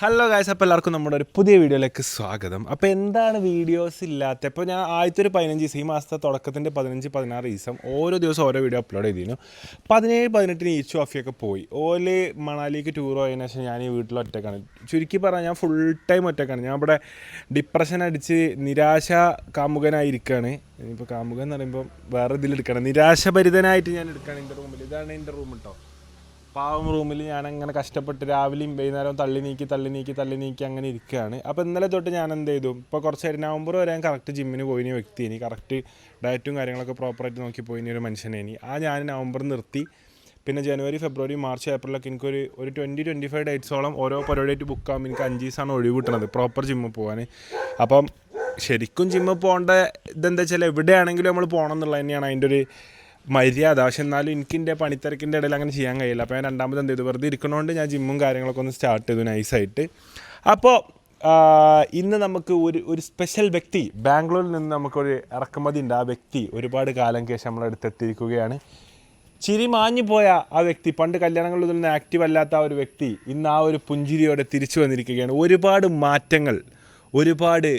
Hello guys, അപ്പോൾ എല്ലാവർക്കും നമ്മുടെ ഒരു പുതിയ വീഡിയോയിലേക്ക് സ്വാഗതം. അപ്പോൾ എന്താണ് വീഡിയോസ് ഇല്ലാത്ത? ഇപ്പോൾ ഞാൻ ആദ്യത്തെ ഒരു 15 ദിവസം, ഈ മാസത്തെ തുടക്കത്തിൻ്റെ 15-16 ദിവസം ഓരോ ദിവസം ഓരോ വീഡിയോ അപ്ലോഡ് ചെയ്തിരുന്നു. 17-18 ഈച്ച് ഓഫിയൊക്കെ പോയി. ഓല് മണാലിക്ക് ടൂർ പോയതിനു ശേഷം ഞാൻ ഈ വീട്ടിൽ ഒറ്റക്കാണ്. ചുരുക്കി പറഞ്ഞാൽ ഞാൻ ഫുൾ ടൈം ഒറ്റക്കാണ്. ഞാൻ ഇവിടെ ഡിപ്രഷൻ അടിച്ച് നിരാശ കാമുകനായിരിക്കുകയാണ്. ഇനിയിപ്പോൾ കാമുകൻ എന്ന് പറയുമ്പോൾ വേറെ ഇതിലെടുക്കണം, നിരാശഭരിതനായിട്ട് ഞാൻ എടുക്കുകയാണ് എൻ്റെ റൂമിൽ. ഇതാണ് എൻ്റെ റൂം കേട്ടോ. പാവം റൂമിൽ ഞാനങ്ങനെ കഷ്ടപ്പെട്ട് രാവിലെയും വൈകുന്നേരവും തള്ളി നീക്കി അങ്ങനെ ഇരിക്കുകയാണ്. അപ്പോൾ ഇന്നലെ തൊട്ട് ഞാൻ എന്ത് ചെയ്തു, ഇപ്പോൾ കുറച്ച് നവംബർ വരെ ഞാൻ കറക്റ്റ് ജിമ്മിന് പോയിന് വ്യക്തിയേനി, കറക്റ്റ് ഡയറ്റും കാര്യങ്ങളൊക്കെ പ്രോപ്പറായിട്ട് നോക്കി പോയിന് ഒരു മനുഷ്യനേനി. ഞാൻ നവംബർ നിർത്തി. പിന്നെ ജനുവരി, ഫെബ്രുവരി, മാർച്ച്, ഏപ്രിലൊക്കെ എനിക്കൊരു 20-25 ഡേറ്റ്സോളം ഓരോ പരിപാടിയായിട്ട് ബുക്ക് ആകുമ്പോൾ എനിക്ക് 5 ദിവസമാണ് ഒഴിവ് കിട്ടുന്നത് പ്രോപ്പർ ജിമ്മിൽ പോകാൻ. അപ്പം ശരിക്കും ജിമ്മിൽ പോകേണ്ട ഇതെന്താ വെച്ചാൽ എവിടെയാണെങ്കിലും നമ്മൾ പോകണം എന്നുള്ളത് തന്നെയാണ് അതിൻ്റെ ഒരു മര്യാദ. പക്ഷെ എന്നാലും എനിക്ക് എൻ്റെ പണിത്തിരക്കിൻ്റെ ഇടയിൽ അങ്ങനെ ചെയ്യാൻ കഴിയില്ല. അപ്പോൾ ഞാൻ രണ്ടാമത് എന്ത് ചെയ്തു, വെറുതെ ഇരിക്കണോണ്ട് ഞാൻ ജിമ്മും കാര്യങ്ങളൊക്കെ ഒന്ന് സ്റ്റാർട്ട് ചെയ്തു നൈസായിട്ട്. അപ്പോൾ ഇന്ന് നമുക്ക് ഒരു സ്പെഷ്യൽ വ്യക്തി, ബാംഗ്ലൂരിൽ നിന്ന് നമുക്കൊരു ഇറക്കുമതി ഉണ്ട്. ആ വ്യക്തി ഒരുപാട് കാലം ശേഷം നമ്മളെടുത്തെത്തിയിരിക്കുകയാണ്. ചിരി മാഞ്ഞു പോയ ആ വ്യക്തി, പണ്ട് കല്യാണങ്ങളിൽ നിന്ന് ആക്റ്റീവ് അല്ലാത്ത ആ ഒരു വ്യക്തി ഇന്ന് ആ ഒരു പുഞ്ചിരിയോടെ തിരിച്ചു വന്നിരിക്കുകയാണ്. ഒരുപാട് മാറ്റങ്ങൾ, ഒരുപാട്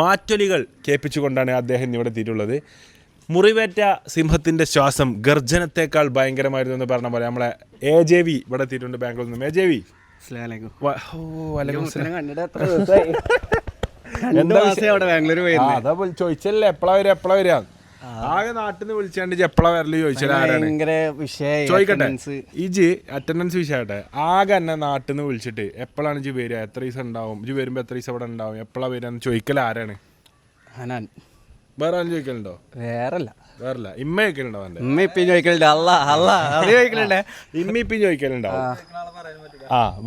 മാറ്റൊലികൾ കേൾപ്പിച്ചുകൊണ്ടാണ് അദ്ദേഹം ഇവിടെ എത്തിയിട്ടുള്ളത്. മുറിവേറ്റ സിംഹത്തിൻ്റെ ശ്വാസം ഗർജനത്തേക്കാൾ ഭയങ്കരമായിരുന്നു എന്ന് പറഞ്ഞ പോലെ നമ്മളെ AJV ഇവിടെ എത്തിയിട്ടുണ്ട് ബാംഗ്ലൂരിൽ നിന്ന്. AJV അതാ ചോദിച്ചല്ലേ എപ്പോഴാ വരിക ആകെ നാട്ടിൽ നിന്ന് വിളിച്ചാണ്ട് എപ്പോഴാ വരല് ചോദിച്ചാൽ ആരാണ് ചോദിക്കട്ടെ. ഇജ് അറ്റൻഡൻസ് വിഷയട്ടെ, ആകെ എന്നെ നാട്ടിൽ നിന്ന് വിളിച്ചിട്ട് എപ്പോഴാണ് ഇജ് വരിക, എത്ര ദിവസം ഉണ്ടാവും, ഇജ് വരുമ്പോൾ എത്ര ദിവസം ഇവിടെ ഉണ്ടാവും, എപ്പോഴാ വരിക എന്ന് ചോദിക്കൽ ആരാണ്? വേറെ ആരും ചോദിക്കലുണ്ടോ? വേറല്ല ഇമ്മ ചോദിക്കലുണ്ടോ? ഇമ്മ ഇപ്പം ചോദിക്കലുണ്ടോ?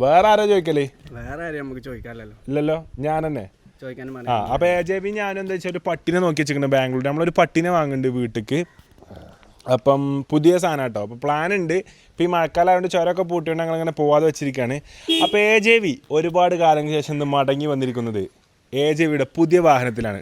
വേറെ ആരോ ചോദിക്കല്? വേറെ ആരും നമുക്ക് ചോദിക്കാമല്ലോ. ഇല്ലല്ലോ, ഞാൻ തന്നെ. അപ്പോൾ AJV ഞാനും എന്താ വെച്ചാൽ ഒരു പട്ടിനെ നോക്കി വെച്ചിട്ടുണ്ട് ബാംഗ്ലൂർ. നമ്മളൊരു പട്ടിനെ വാങ്ങുന്നുണ്ട് വീട്ടിക്ക്. അപ്പം പുതിയ സാധനം കേട്ടോ. അപ്പോൾ പ്ലാൻ ഉണ്ട്. ഇപ്പോൾ ഈ മഴക്കാലം ആയതുകൊണ്ട് ചുരമൊക്കെ പൂട്ടിയോണ്ട് ഞങ്ങളങ്ങനെ പോവാതെ വെച്ചിരിക്കുകയാണ്. അപ്പോൾ AJV ഒരുപാട് കാലം ശേഷം ഇന്ന് മടങ്ങി വന്നിരിക്കുന്നത് AJVയുടെ പുതിയ വാഹനത്തിലാണ്.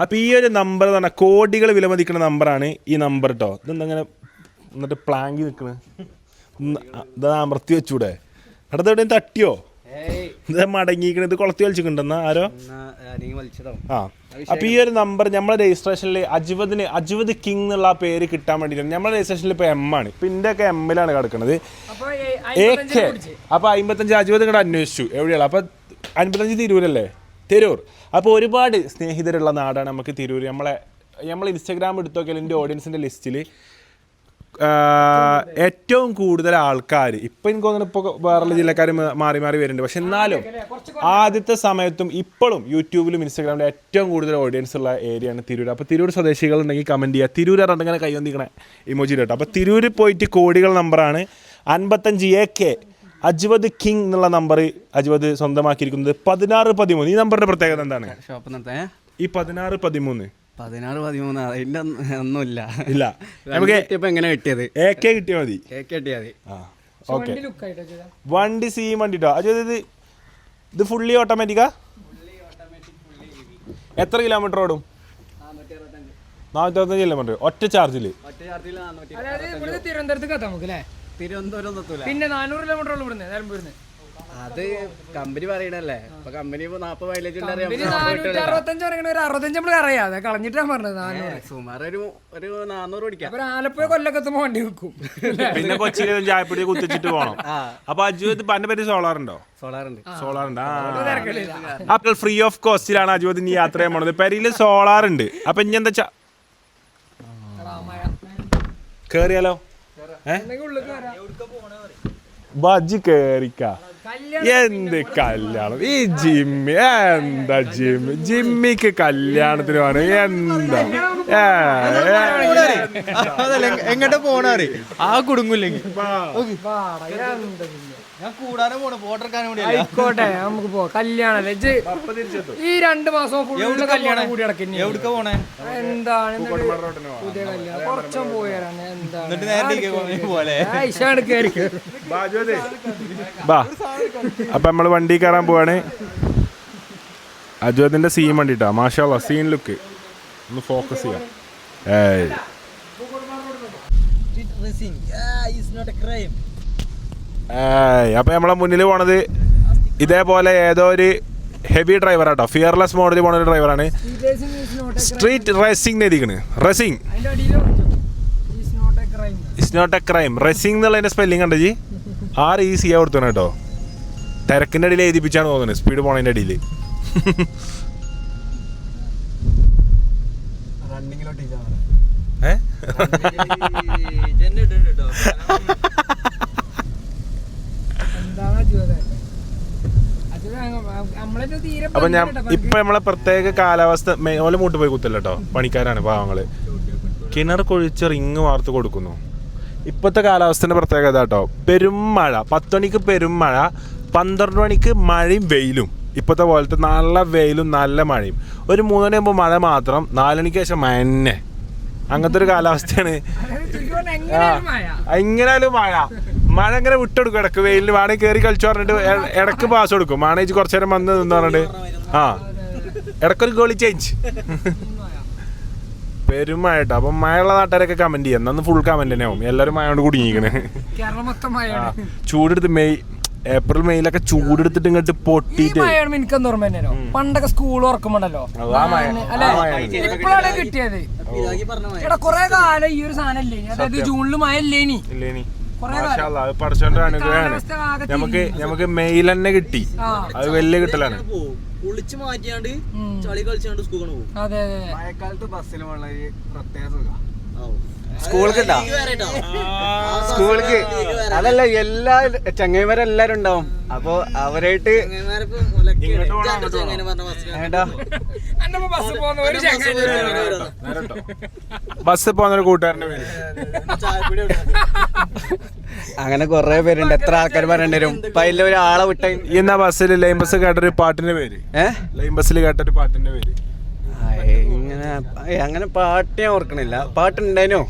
അപ്പോൾ ഈ ഒരു നമ്പർ എന്ന് പറഞ്ഞാൽ കോടികൾ വിലമതിക്കുന്ന നമ്പറാണ് ഈ നമ്പർ കേട്ടോ. ഇതെന്തങ്ങനെ എന്നിട്ട് പ്ലാങ്കി നിൽക്കണ്, ഇതാ അമർത്തി വെച്ചൂടെ? അടുത്ത എവിടെയും തട്ടിയോ? ഇത് മടങ്ങിയിരിക്കണത് കുളത്തി വലിച്ചിട്ടുണ്ടെന്നാ ആരോ? അപ്പോൾ ഈ ഒരു നമ്പർ നമ്മളെ രജിസ്ട്രേഷനിൽ അജ്വദ് കിങ് എന്നുള്ള ആ പേര് കിട്ടാൻ വേണ്ടിയിട്ടാണ്. നമ്മളെ രജിസ്ട്രേഷനിൽ ഇപ്പോൾ M ആണ്. ഇപ്പോൾ എൻ്റെ ഒക്കെ M-ലാണ് കിടക്കുന്നത്. AK അപ്പോൾ 55 അജ്വദ് ഇങ്ങോട്ട് അന്വേഷിച്ചു എവിടെയാണ്. അപ്പോൾ 55 തിരൂരല്ലേ? തിരൂർ. അപ്പോൾ ഒരുപാട് സ്നേഹിതരുള്ള നാടാണ് നമുക്ക് തിരൂർ. നമ്മൾ ഇൻസ്റ്റാഗ്രാം എടുത്തു നോക്കിയാൽ എൻ്റെ ഓഡിയൻസിൻ്റെ ലിസ്റ്റിൽ ഏറ്റവും കൂടുതൽ ആൾക്കാർ ഇപ്പം എനിക്ക് തോന്നുന്നു ഇപ്പോൾ വേറെയുള്ള ജില്ലക്കാർ മാറി വരുന്നുണ്ട്. പക്ഷെ എന്നാലും ആദ്യത്തെ സമയത്തും ഇപ്പോഴും യൂട്യൂബിലും ഇൻസ്റ്റാഗ്രാമിലും ഏറ്റവും കൂടുതൽ ഓഡിയൻസ് ഉള്ള ഏരിയയാണ് തിരൂർ. അപ്പോൾ തിരൂർ സ്വദേശികളുണ്ടെങ്കിൽ കമൻറ്റ് ചെയ്യുക. തിരൂർ പറഞ്ഞിങ്ങനെ കൈവന്നിക്കണേ ഇമോജി കേട്ടോ. അപ്പോൾ തിരൂർ പോയിട്ട് കോടികൾ നമ്പറാണ് 55 AK അജ്വദ് കിങ് എന്നുള്ള നമ്പർ അജ്വദ് സ്വന്തമാക്കിയിരിക്കുന്നത് 16-13. ഈ നമ്പറിന്റെ പ്രത്യേകത എന്താണ്? ഈ 16-13 ഒന്നുമില്ല. ഇല്ല, നമുക്ക് എങ്ങനെ കിട്ടിയത്? AK കിട്ടിയാൽ മതി. ഓക്കെ, വണ്ടി സെയിം വണ്ടി കേട്ടോ അജ്വദ്. ഇത് ഫുള്ളി ഓട്ടോമാറ്റിക്കാ? എത്ര കിലോമീറ്റർ ഓടും? 465 കിലോമീറ്റർ ഒറ്റ ചാർജിൽ. തിരുവനന്തപുരം പിന്നെ 400 കിലോമീറ്റർ ഇവിടുന്ന്. അത് കമ്പനി പറയണല്ലേ. അപ്പൊ കമ്പനി 40 മൈലേജ് 65 നമ്മൾ അറിയാതെ കളഞ്ഞിട്ടാണ് പറഞ്ഞത്. സുമാർ ഒരു 400 ഓടിക്കാം. ആലപ്പുഴ കൊല്ലത്തെത്തുമ്പോ വണ്ടി വെക്കും. പിന്നെ കൊച്ചിയിൽ ചായപ്പൊടി കുത്തിച്ചിട്ട് പോകണം. അപ്പൊ അജ്വദ് പന്റെ പേര് സോളാറുണ്ടോ? സോളാറുണ്ട്. അപ്പോൾ ഫ്രീ ഓഫ് കോസ്റ്റിലാണ് അജ്വദ് ഇനി യാത്ര ചെയ്യാൻ പോണത്. പെരിയില് സോളാറുണ്ട്. അപ്പൊ ഇനി എന്താ വെച്ചാ കേറിയാലോ? ബജ്ജി കേറിക്ക. എന്ത് കല്യാണം? ഈ ജിമ്മി എന്താ ജിമ്മിക്ക് കല്യാണത്തിന് പോണ എന്താ? എങ്ങോട്ട് പോണേ ആ കുടുങ്ങില്ലെങ്കിൽ ആയിക്കോട്ടെ, നമുക്ക് പോവാം. കല്യാണം ഈ 2 മാസം ഫുള്ള് കല്യാണം കൂടി നടക്കുന്നു. എവിടേക്ക് പോണേ? എന്താണ് പുതിയ കല്യാണം? കുറച്ചും പോയാണ്. അപ്പൊ നമ്മള് വണ്ടി കയറാൻ പോവാണ്. അജുവതിന്റെ സീൻ വേണ്ടിട്ടാ മാഷാ സീൻ ലുക്ക് ഒന്ന് ഫോക്കസ് ചെയ്യാം. അപ്പൊ നമ്മളെ മുന്നിൽ പോണത് ഇതേപോലെ ഏതോ ഒരു ഹെവി ഡ്രൈവറാട്ടോ, ഫിയർലെസ് മോഡൽ പോണ ഒരു ഡ്രൈവറാണ്. സ്ട്രീറ്റ് റേസിംഗ് എഴുതിക്കണ്, racing it's not a crime. Racing എന്നുള്ളതിന്റെ സ്പെല്ലിംഗ് കണ്ടോ ജി? ഈസിയാ കൊടുത്തു കേട്ടോ. തിരക്കിന്റെ ഇടയിൽ എഴുതിപ്പിച്ചാണ് തോന്നുന്നത്, സ്പീഡ് പോണതിന്റെ ഇടയിൽ. അപ്പൊ ഞാൻ ഇപ്പൊ നമ്മളെ പ്രത്യേക കാലാവസ്ഥ ഓല മൂട്ട് പോയി കുത്തല്ലോ കേട്ടോ, പണിക്കാരാണ് പാവങ്ങള്. കിണർ കൊഴിച്ച് റിങ് വാർത്ത് കൊടുക്കുന്നു. ഇപ്പോഴത്തെ കാലാവസ്ഥയുടെ പ്രത്യേകത കേട്ടോ, പെരും മഴ. 10 മണിക്ക് പെരും മഴ, 12 മണിക്ക് മഴയും വെയിലും. ഇപ്പോഴത്തെ പോലത്തെ നല്ല വെയിലും നല്ല മഴയും. ഒരു 3 മണിയാകുമ്പോൾ മഴ മാത്രം, 4 മണിക്ക് ശേഷം മഞ്ഞ. അങ്ങനത്തെ ഒരു കാലാവസ്ഥയാണ്. എങ്ങനെയാലും മഴ ഇങ്ങനെ വിട്ടെടുക്കും. ഇടക്ക് വെയിലിൽ വേണമെങ്കിൽ കയറി കളിച്ചു പറഞ്ഞിട്ട് ഇടക്ക് പാസ് കൊടുക്കും. മാണേജ് കുറച്ചു നേരം വന്ന് നിന്ന് പറഞ്ഞിട്ട് ഇടക്കൊരു ഗോളി ചേഞ്ച്. പെരുമഴട്ടോ. അപ്പം മഴയുള്ള നാട്ടുകാരൊക്കെ കമന്റ് ചെയ്യാം. അന്ന് ഫുൾ കമന്റ് തന്നെ ആവും. എല്ലാവരും മഴ കൊണ്ട് കുടുങ്ങിക്കണ്. ചൂടെടുത്ത് ഏപ്രിൽ മെയിലൊക്കെ ചൂടെടുത്തിട്ട് ഇങ്ങോട്ട് പൊട്ടിട്ട് പണ്ടൊക്കെ സ്കൂൾ ഉറക്കുമ്പോണ്ടല്ലോ ഇപ്പോഴാണ് കിട്ടിയത്. എടാ കൊറേ കാലം ഈ ഒരു സാധനം ഇല്ലേ, അതായത് ജൂണില് മഴ ഇല്ലേനി. പഠിച്ചോണ്ട് അനുഗ്രഹമാണ്. നമുക്ക് മെയിൽ തന്നെ കിട്ടി. അത് വലിയ കിട്ടലാണ്. കുളിച്ച് മാറ്റിയാണ്ട് ചളി കളിച്ചാണ്ട് സ്കൂളിൽ പോകും. അതെ മഴക്കാലത്ത് ബസ്സിൽ വളരെ പ്രത്യേക സുഖം. സ്കൂൾക്ക് അതല്ല, എല്ലാ ചങ്ങന്മാരെല്ലാരും ഉണ്ടാവും. അപ്പൊ അവരായിട്ട് ബസ് പോകുന്ന ഒരു കൂട്ടുകാരന്റെ പേര് അങ്ങനെ കൊറേ പേരുണ്ട്. എത്ര ആൾക്കാർ പറയേണ്ടി വരും. അപ്പൊ അതിൽ ഒരാളെ വിട്ട എന്നാ ബസ്സിൽ ലൈൻ ബസ് കേട്ടൊരു പാട്ടിന്റെ പേര്, ലൈൻ ബസ്സിൽ കേട്ടൊരു പാട്ടിന്റെ പേര് അങ്ങനെ പാട്ട് ഞാൻ ഓർക്കണില്ല. പാട്ടുണ്ടായിനോ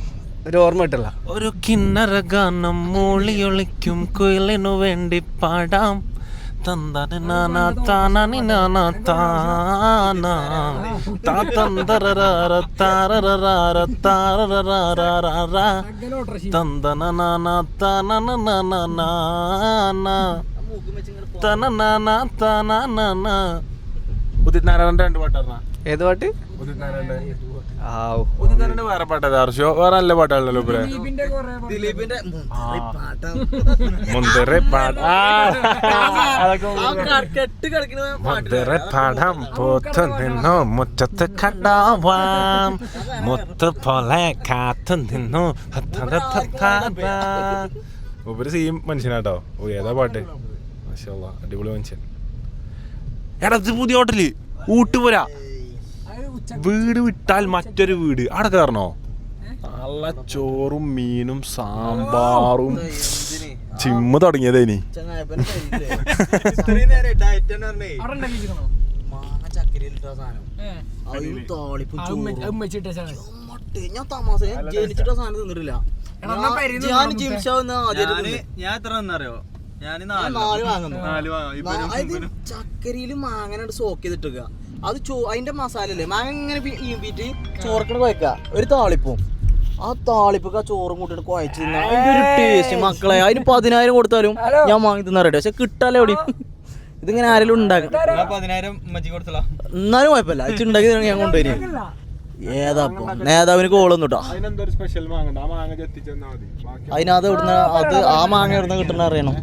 ഒരു ഓർമ്മ കിട്ടില്ല. ഒരു കിന്നര ഗാനം മൂളിയൊളിക്കും കുയിലിനു വേണ്ടി പാടാം. ഉദിത് നാരായണന്റെ 2 പാട്ട് പറഞ്ഞ ഏത് പാട്ട്? വേറെ പാട്ടാ ഹർഷോ? വേറെ നല്ല പാട്ടാണല്ലോ. ദിലീപിന്റെ മുന്തറെ പാടാം പോത്ത് നിന്നോ മുറ്റത്ത് കണ്ടാവാം മുത്ത് പോലെ കാത്തു നിന്നു. ഉപരി സെയിം മനുഷ്യനാട്ടോ. ഏതാ പാട്ട്? മാഷാ അടിപൊളി മനുഷ്യൻ. എടാ ഇത് പുതിയ ഹോട്ടല് ഊട്ടുപുര. വീട് വിട്ടാൽ മറ്റൊരു വീട്. അവിടെ കയറണോ? നല്ല ചോറും മീനും സാമ്പാറും. ജിമ്മ് തുടങ്ങിയതേ ഇനി. ഞാൻ തമാശ ജനിച്ചിട്ട സാധനം തിന്നിട്ടില്ല. ഞാൻ എത്ര അറിയോ? ചക്കരിയില് മാങ്ങ സോക്ക് ചെയ്തിട്ടുക. അത് അതിന്റെ മസാല അല്ലേ, മാങ്ങ ഇങ്ങനെ ഈമ്പിട്ട് ചോറക്കണ കുഴക്ക. ഒരു താളിപ്പും ആ താളിപ്പൊക്കെ ആ ചോറും കൂട്ടിട്ട് കുഴച്ച് തിന്നാ അതിന്റെ ഒരു ടേസ്റ്റ് മക്കളെ. അതിന് 10,000 കൊടുത്താലും ഞാൻ വാങ്ങി തിന്നാ റെഡി. പക്ഷെ കിട്ടാലോ എവിടെ. ഇതിങ്ങനെ ആരെങ്കിലും ഉണ്ടാക്കും. 10,000 എന്നാലും കുഴപ്പമില്ല. ഉണ്ടാക്കി ഞാൻ കൊണ്ടുവരും. ഏതാപ്പോ നേതാവിന് കോളൊന്നും കേട്ടോ. അതിനകത്ത് ഇവിടുന്ന് അത് ആ മാങ്ങ ഇവിടുന്ന് കിട്ടണ അറിയണം.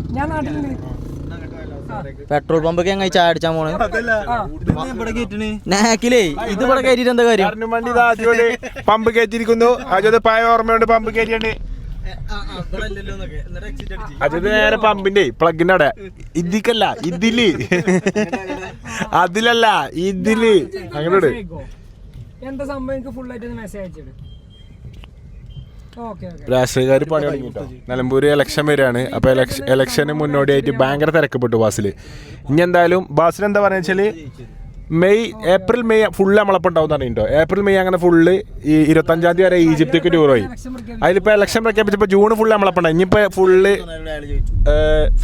പെട്രോൾ പമ്പൊക്കെ ഞങ്ങൾ ചായ അടിച്ചാൻ പോണേ. നാക്കിലേ ഇത് ഇവിടെ കയറ്റിട്ട് എന്താ കാര്യം? പമ്പ് കയറ്റിരിക്കുന്നു. അജത് പായ ഓർമ്മയുണ്ട്. പമ്പ് കയറ്റിയുണ്ട്. അജത് നേരെ പമ്പിന്റെ പ്ലഗിന്റെ അവിടെ. ഇതിക്കല്ല ഇതില്, അതിലല്ല ഇതില്. അങ്ങനെ എന്താ സംഭവം? ഫുൾ ആയിട്ട് മെസ്സേജ് അയച്ചിട്ട് രാഷ്ട്രീയക്കാർ പണി തുടങ്ങിട്ടോ. നിലമ്പൂര് ഇലക്ഷൻ വരികയാണ്. അപ്പൊ ഇലക്ഷന് മുന്നോടിയായിട്ട് ഭയങ്കര തിരക്കപ്പെട്ടു ബാസില്. ഇനി എന്തായാലും ബാസിൽ എന്താ പറയുക വെച്ചാല് ഏപ്രിൽ മെയ് ഫുള്ള് നമ്മളപ്പം ഉണ്ടാവും പറഞ്ഞിട്ടോ. ഏപ്രിൽ മെയ് അങ്ങനെ ഫുള്ള് ഈ 25-ാം തീയതി വരെ ഈജിപ്തിക്ക് ടൂർ പോയി. അതിലിപ്പോ ഇലക്ഷൻ പ്രഖ്യാപിച്ചപ്പോ ജൂൺ ഫുള്ള് നമ്മളപ്പം ഉണ്ടാവും. ഇനിയിപ്പോ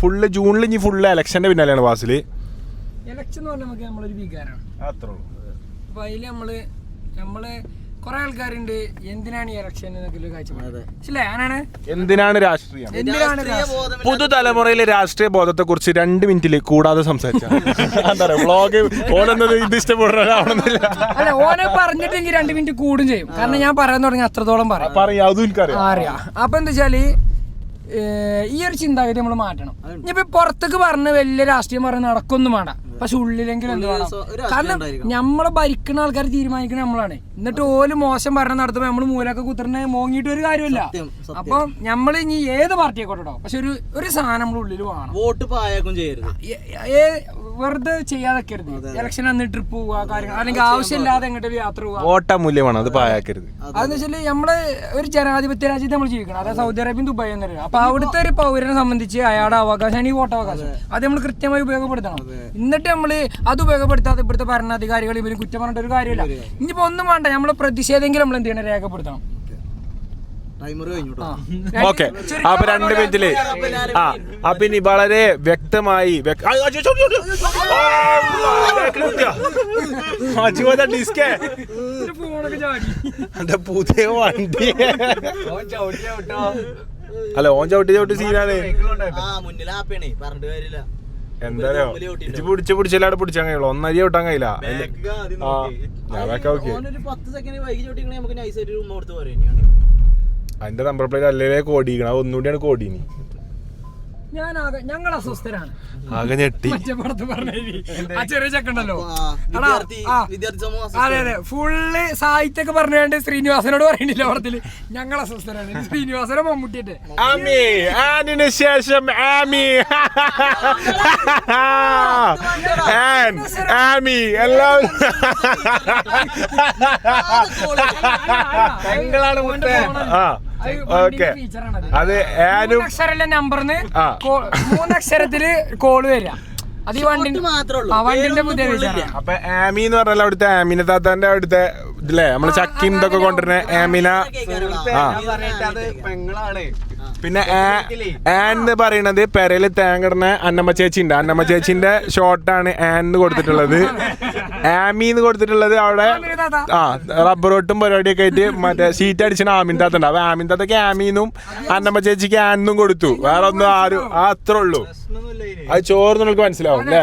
ഫുള്ള് ജൂണിൽ ഇനി ഫുള്ള് ഇലക്ഷന്റെ പിന്നാലെയാണ് ബാസില്. ഇലക്ഷൻ എന്ന് പറഞ്ഞാൽ നമുക്ക് നമ്മളൊരു വികാരമാണ്. അത്രേ ഉള്ളൂ. അപ്പൊ അതില് നമ്മള് കുറെ ആൾക്കാരുണ്ട് എന്തിനാണ് ഈ ഇലക്ഷൻ എന്നൊക്കെ കാഴ്ചപ്പാട്. അങ്ങനെയാണ് എന്തിനാണ് രാഷ്ട്രീയം? എന്തിനാണ് പുതുതലമുറയിലെ രാഷ്ട്രീയ ബോധത്തെ കുറിച്ച് 2 മിനിറ്റിൽ കൂടാതെ സംസാരിച്ച എന്താ പറയാ വ്ളോഗ് ഓനെന്നത് ഇത് ഇഷ്ടപ്പെടുന്നില്ല. അല്ല ഓനെ പറഞ്ഞിട്ടെങ്കിൽ 2 മിനിറ്റ് കൂടും ചെയ്യും. കാരണം ഞാൻ പറയാൻ തുടങ്ങി അത്രത്തോളം പറയാം അതും എനിക്കറിയാം. അറിയാം. അപ്പൊ എന്താ വെച്ചാല് ഈ ഒരു ചിന്താഗതി നമ്മൾ മാറ്റണം. ഇനിയിപ്പോ പുറത്തേക്ക് പറഞ്ഞ് വലിയ രാഷ്ട്രീയം പറഞ്ഞ് നടക്കൊന്നും വേണ്ട, പക്ഷെ ഉള്ളിലെങ്കിലും എന്ത് വേണം. കാരണം നമ്മളെ ഭരിക്കുന്ന ആൾക്കാർ തീരുമാനിക്കുന്നത് നമ്മളാണ്. എന്നിട്ട് ഓല് മോശം ഭരണം നടത്തുമ്പോ നമ്മള് മൂലൊക്കെ കുത്തിറിനെ മോങ്ങിയിട്ട് ഒരു കാര്യമില്ല. അപ്പൊ നമ്മള് ഇനി ഏത് പാർട്ടിയെ കൊണ്ടോ പക്ഷെ ഒരു സാധനം നമ്മുടെ ഉള്ളിൽ വേണം. വോട്ട് പായാക്കും ചെയ്യരുത്, വെറുതെ ചെയ്യാതെക്കരുത്. ഇലക്ഷൻ അന്ന് ട്രിപ്പ് പോവുക കാര്യങ്ങൾ, അല്ലെങ്കിൽ ആവശ്യമില്ലാതെ എങ്ങോട്ടൊരു യാത്ര പോവുക. വോട്ടമൂല്യമാണ്, അത് പായാക്കരുത്. അതെന്ന് വെച്ചാല് നമ്മള് ഒരു ജനാധിപത്യ രാജ്യത്ത് നമ്മൾ ജീവിക്കണം. അതായത് സൗദി അറേബ്യയും ദുബായ് എന്ന് പറയുന്നത്. അപ്പൊ അവിടുത്തെ ഒരു പൗരനെ സംബന്ധിച്ച് അയാളുടെ അവകാശമാണ് ഈ വോട്ടവകാശം. അത് നമ്മൾ കൃത്യമായി ഉപയോഗപ്പെടുത്തണം. എന്നിട്ട് നമ്മള് അത് ഉപയോഗപ്പെടുത്താതെ ഇവിടുത്തെ ഭരണാധികാരികൾ ഇവര് കുറ്റം പറഞ്ഞിട്ട് ഒരു കാര്യമില്ല. ഇനിയിപ്പോ ഒന്നും വേണ്ട, നമ്മള് പ്രതിഷേധെങ്കിലും നമ്മൾ എന്ത് ചെയ്യണം, രേഖപ്പെടുത്തണം. ഓക്കെ, അപ്പൊ 2 മിനിറ്റില് അപ്പൊ ഇനി വളരെ വ്യക്തമായി പുതിയ വണ്ടി അല്ല ഓൻ ചവിട്ടി സീനാണ്. എന്തായാലും പിടിച്ചല്ലാടെ പിടിച്ചാൻ കഴിയുള്ളൂ, 1 അരി വിട്ടാൻ കഴിയില്ല. അതിന്റെ നമ്പർ പ്ലേറ്റ് അല്ലേ കോടിക്കണം, അത് ഒന്നുകൂടിയാണ് കോടീനി. ഞങ്ങൾ അസ്വസ്ഥരാണ്, ആകെ ഞെട്ടി. ചെറിയ ചെക്കണ്ടല്ലോ, അതെ അതെ, ഫുള്ള് സാഹിത്യൊക്കെ പറഞ്ഞുകൊണ്ട് ശ്രീനിവാസനോട് പറയണില്ല ഓർത്തില്. ഞങ്ങൾ അസ്വസ്ഥരാണ്. ശ്രീനിവാസനോ മമ്മൂട്ടിയുടെ ശേഷം എല്ലാവരും അത് 3 അക്ഷരല്ലേ നമ്പറിന് 3 അക്ഷരത്തില് കോള് വരിക. അത് ഈ വണ്ടിന്റെ പുതിയ വിഷയം. അപ്പൊ ആമി എന്ന് പറഞ്ഞാൽ അവിടുത്തെ ആമിന താത്താന്റെ അവിടുത്തെ ഇതില്ലേ നമ്മള് ചക്കിൻ ഇതൊക്കെ കൊണ്ടുവരുന്ന ആമിന. പിന്നെ ആന്ന് പറയണത് പെരയില് തേങ്ങിടുന്ന അന്നമ്മ ചേച്ചി ഉണ്ട്. അന്നമ്മ ചേച്ചിന്റെ ഷോർട്ടാണ് ആന്ന് കൊടുത്തിട്ടുള്ളത്. ആമിന്ന് കൊടുത്തിട്ടുള്ളത് അവിടെ റബ്ബർ വെട്ടും പരിപാടിയൊക്കെ ആയിട്ട് മറ്റേ സീറ്റ് അടിച്ചിട്ട് ആമിൻ താത്ത ഉണ്ട്. അപ്പൊ ആമിൻ താത്തക്ക് ആമീന്നും അന്നമ്മ ചേച്ചിക്ക് ആന്നും കൊടുത്തു. വേറെ ഒന്നും ആരും അത്രേ ഉള്ളൂ. അത് ചോറ് നിങ്ങൾക്ക് മനസ്സിലാവും അല്ലേ?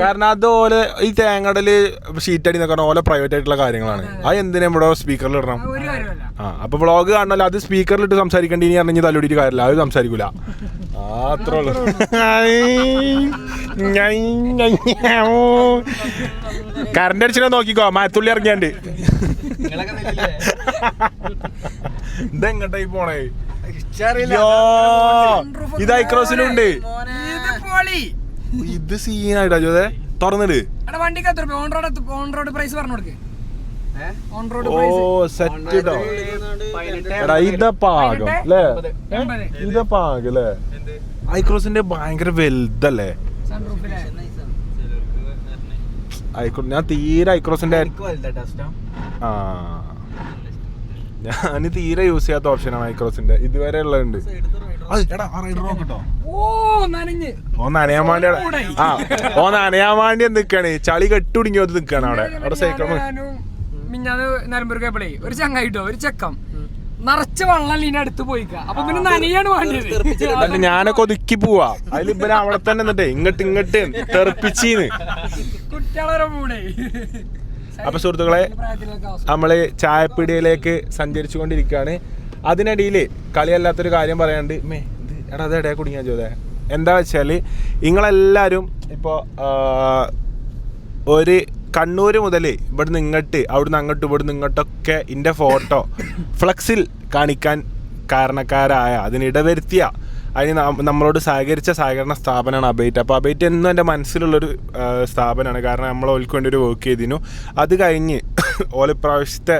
കാരണം അത് ഓല് ഈ തേങ്ങടല് ഷീറ്റടി എന്നൊക്കെ പറഞ്ഞാൽ ഓലെ പ്രൈവറ്റ് ആയിട്ടുള്ള കാര്യങ്ങളാണ്. അത് എന്തിനാ ഇവിടെ സ്പീക്കറിൽ ഇടണം? അപ്പൊ വ്ളോഗ് കാണണല്ലോ, അത് സ്പീക്കറിലിട്ട് സംസാരിക്കേണ്ടി ഇനി അറിഞ്ഞ് തല്ലുടിയിട്ട് കാര്യമില്ല, അത് സംസാരിക്കൂല. അത്രേ ഉള്ളൂ. കറണ്ട് അടിച്ചിട്ട് നോക്കിക്കോ, മഴത്തുള്ളി ഇറങ്ങിയാണ്ട്. ഇതെങ്ങട്ടായി പോണേ? ഇത് ഐക്രോസിലുണ്ട്. ഇത് സീനായിട്ടാ ചോദേ, തുറന്നിട്. ഓ സെറ്റ് ഇട്ടോ. എടാ ഇതപ്പാകം അല്ലേ? ഇതപ്പാകം അല്ലേ? ഐക്രോസിന്റെ ഭയങ്കര വലുതല്ലേ? ഞാൻ തീരെ ഐക്രോസിന്റെ ഞാൻ തീരെ യൂസ് ചെയ്യാത്ത ഓപ്ഷനാണ് ഐക്രോസിന്റെ. ഇതുവരെ ഉള്ളതുണ്ട്. നനയാൻ വേണ്ടി നനയാൻ വേണ്ടി നിക്കാണ്. ചളി കെട്ടുടിങ്ങി വന്ന് നിക്കാണ് അവിടെ സൈക്കിൾ. മിഞ്ഞാന്ന് നിലമ്പൂർ പോയപ്പോഴേ ഒരു ചങ്ങായിട്ടോ ഒരു ചെക്കം നിറച്ച് വെള്ളം ലീന അടുത്ത് പോയിക്ക. അപ്പൊ പിന്നെ നനയാണ് വേണ്ടത്. ഞാനൊക്കെ ഒതുക്കി പോവാ. അതിൽ ഇവര് അവിടെ തന്നെ എന്നിട്ടേ ഇങ്ങോട്ട് തെറിപ്പിച്ചീന്ന് കുട്ടികളെ മൂടെ. അപ്പൊ സുഹൃത്തുക്കളെ, നമ്മള് ചായപ്പീടിയയിലേക്ക് സഞ്ചരിച്ചു കൊണ്ടിരിക്കുകയാണ്. അതിനിടയിൽ കളിയല്ലാത്തൊരു കാര്യം പറയാണ്ട് എടാ അത് ഇടയാ കുടുങ്ങിയാ ചോദേ. എന്താ വെച്ചാല് നിങ്ങളെല്ലാരും ഇപ്പോ ഒരു കണ്ണൂർ മുതൽ ഇവിടുന്ന് ഇങ്ങോട്ട് അവിടുന്ന് അങ്ങോട്ട് ഇവിടുന്ന് ഇങ്ങോട്ടൊക്കെ എൻ്റെ ഫോട്ടോ ഫ്ലക്സിൽ കാണിക്കാൻ കാരണക്കാരായ അതിനിടവരുത്തിയ അതിന് നമ്മളോട് സഹകരിച്ച സഹകരണ സ്ഥാപനമാണ് അബൈറ്റ്. അപ്പോൾ അബൈറ്റ് എന്നും എൻ്റെ മനസ്സിലുള്ളൊരു സ്ഥാപനമാണ്. കാരണം നമ്മൾ ഓൾക്ക് വേണ്ടി ഒരു വർക്ക് ചെയ്തിരുന്നു. അത് കഴിഞ്ഞ് ഓലിപ്രാവശ്യത്തെ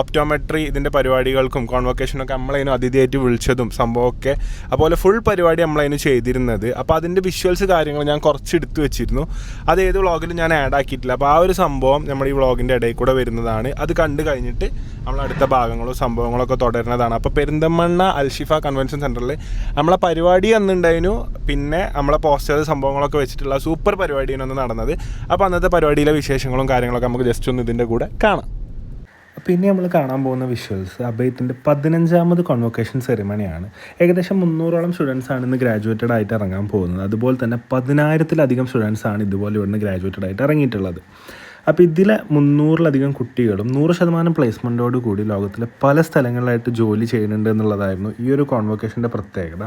ഒപ്റ്റോമെട്രി ഇതിൻ്റെ പരിപാടികൾക്കും കോൺവൊക്കേഷനൊക്കെ നമ്മളതിനും അതിഥിയായിട്ട് വിളിച്ചതും സംഭവമൊക്കെ അതുപോലെ ഫുൾ പരിപാടി നമ്മളതിന് ചെയ്തിരുന്നത്. അപ്പോൾ അതിൻ്റെ വിഷ്വൽസ് കാര്യങ്ങൾ ഞാൻ കുറച്ച് എടുത്തു വെച്ചിരുന്നു. അത് ഏത് വ്ളോഗിലും ഞാൻ ആഡ് ആക്കിയിട്ടില്ല. അപ്പോൾ ആ ഒരു സംഭവം നമ്മുടെ ഈ വ്ളോഗിൻ്റെ ഇടയിൽ കൂടെ വരുന്നതാണ്. അത് കണ്ടു കഴിഞ്ഞിട്ട് നമ്മൾ അടുത്ത ഭാഗങ്ങളും സംഭവങ്ങളൊക്കെ തുടരുന്നതാണ്. അപ്പോൾ പെരിന്തൽമണ്ണ അൽഷിഫ കൺവെൻഷൻ സെൻറ്ററിൽ നമ്മളെ പരിപാടി അന്നുണ്ടായിരുന്നു. പിന്നെ നമ്മളെ പോസ്റ്റേഴ്സ് സംഭവങ്ങളൊക്കെ വെച്ചിട്ടുള്ള സൂപ്പർ പരിപാടിയാണ് അന്ന് നടന്നത്. അപ്പോൾ അന്നത്തെ പരിപാടിയിലെ വിശേഷങ്ങളും കാര്യങ്ങളൊക്കെ നമുക്ക് ജസ്റ്റ് ഒന്ന് ഇതിൻ്റെ കൂടെ കാണാം. പിന്നെ നമ്മൾ കാണാൻ പോകുന്ന വിഷ്വൽസ് അബൈത്തിൻ്റെ 15ാമത് കോൺവൊക്കേഷൻ സെറിമണിയാണ്. ഏകദേശം 300ഓളം സ്റ്റുഡൻസാണ് ഇന്ന് ഗ്രാജുവേറ്റഡ് ആയിട്ട് ഇറങ്ങാൻ പോകുന്നത്. അതുപോലെ തന്നെ 10,000-ലധികം സ്റ്റുഡൻസാണ് ഇതുപോലെ ഇവിടുന്ന് ഗ്രാജുവേറ്റഡ് ആയിട്ട് ഇറങ്ങിയിട്ടുള്ളത്. അപ്പോൾ ഇതിലെ 300-ലധികം കുട്ടികളും 100% പ്ലേസ്മെൻറ്റോട് കൂടി ലോകത്തിലെ പല സ്ഥലങ്ങളിലായിട്ട് ജോലി ചെയ്യുന്നുണ്ട് എന്നുള്ളതായിരുന്നു ഈ ഒരു കോൺവൊക്കേഷൻ്റെ പ്രത്യേകത.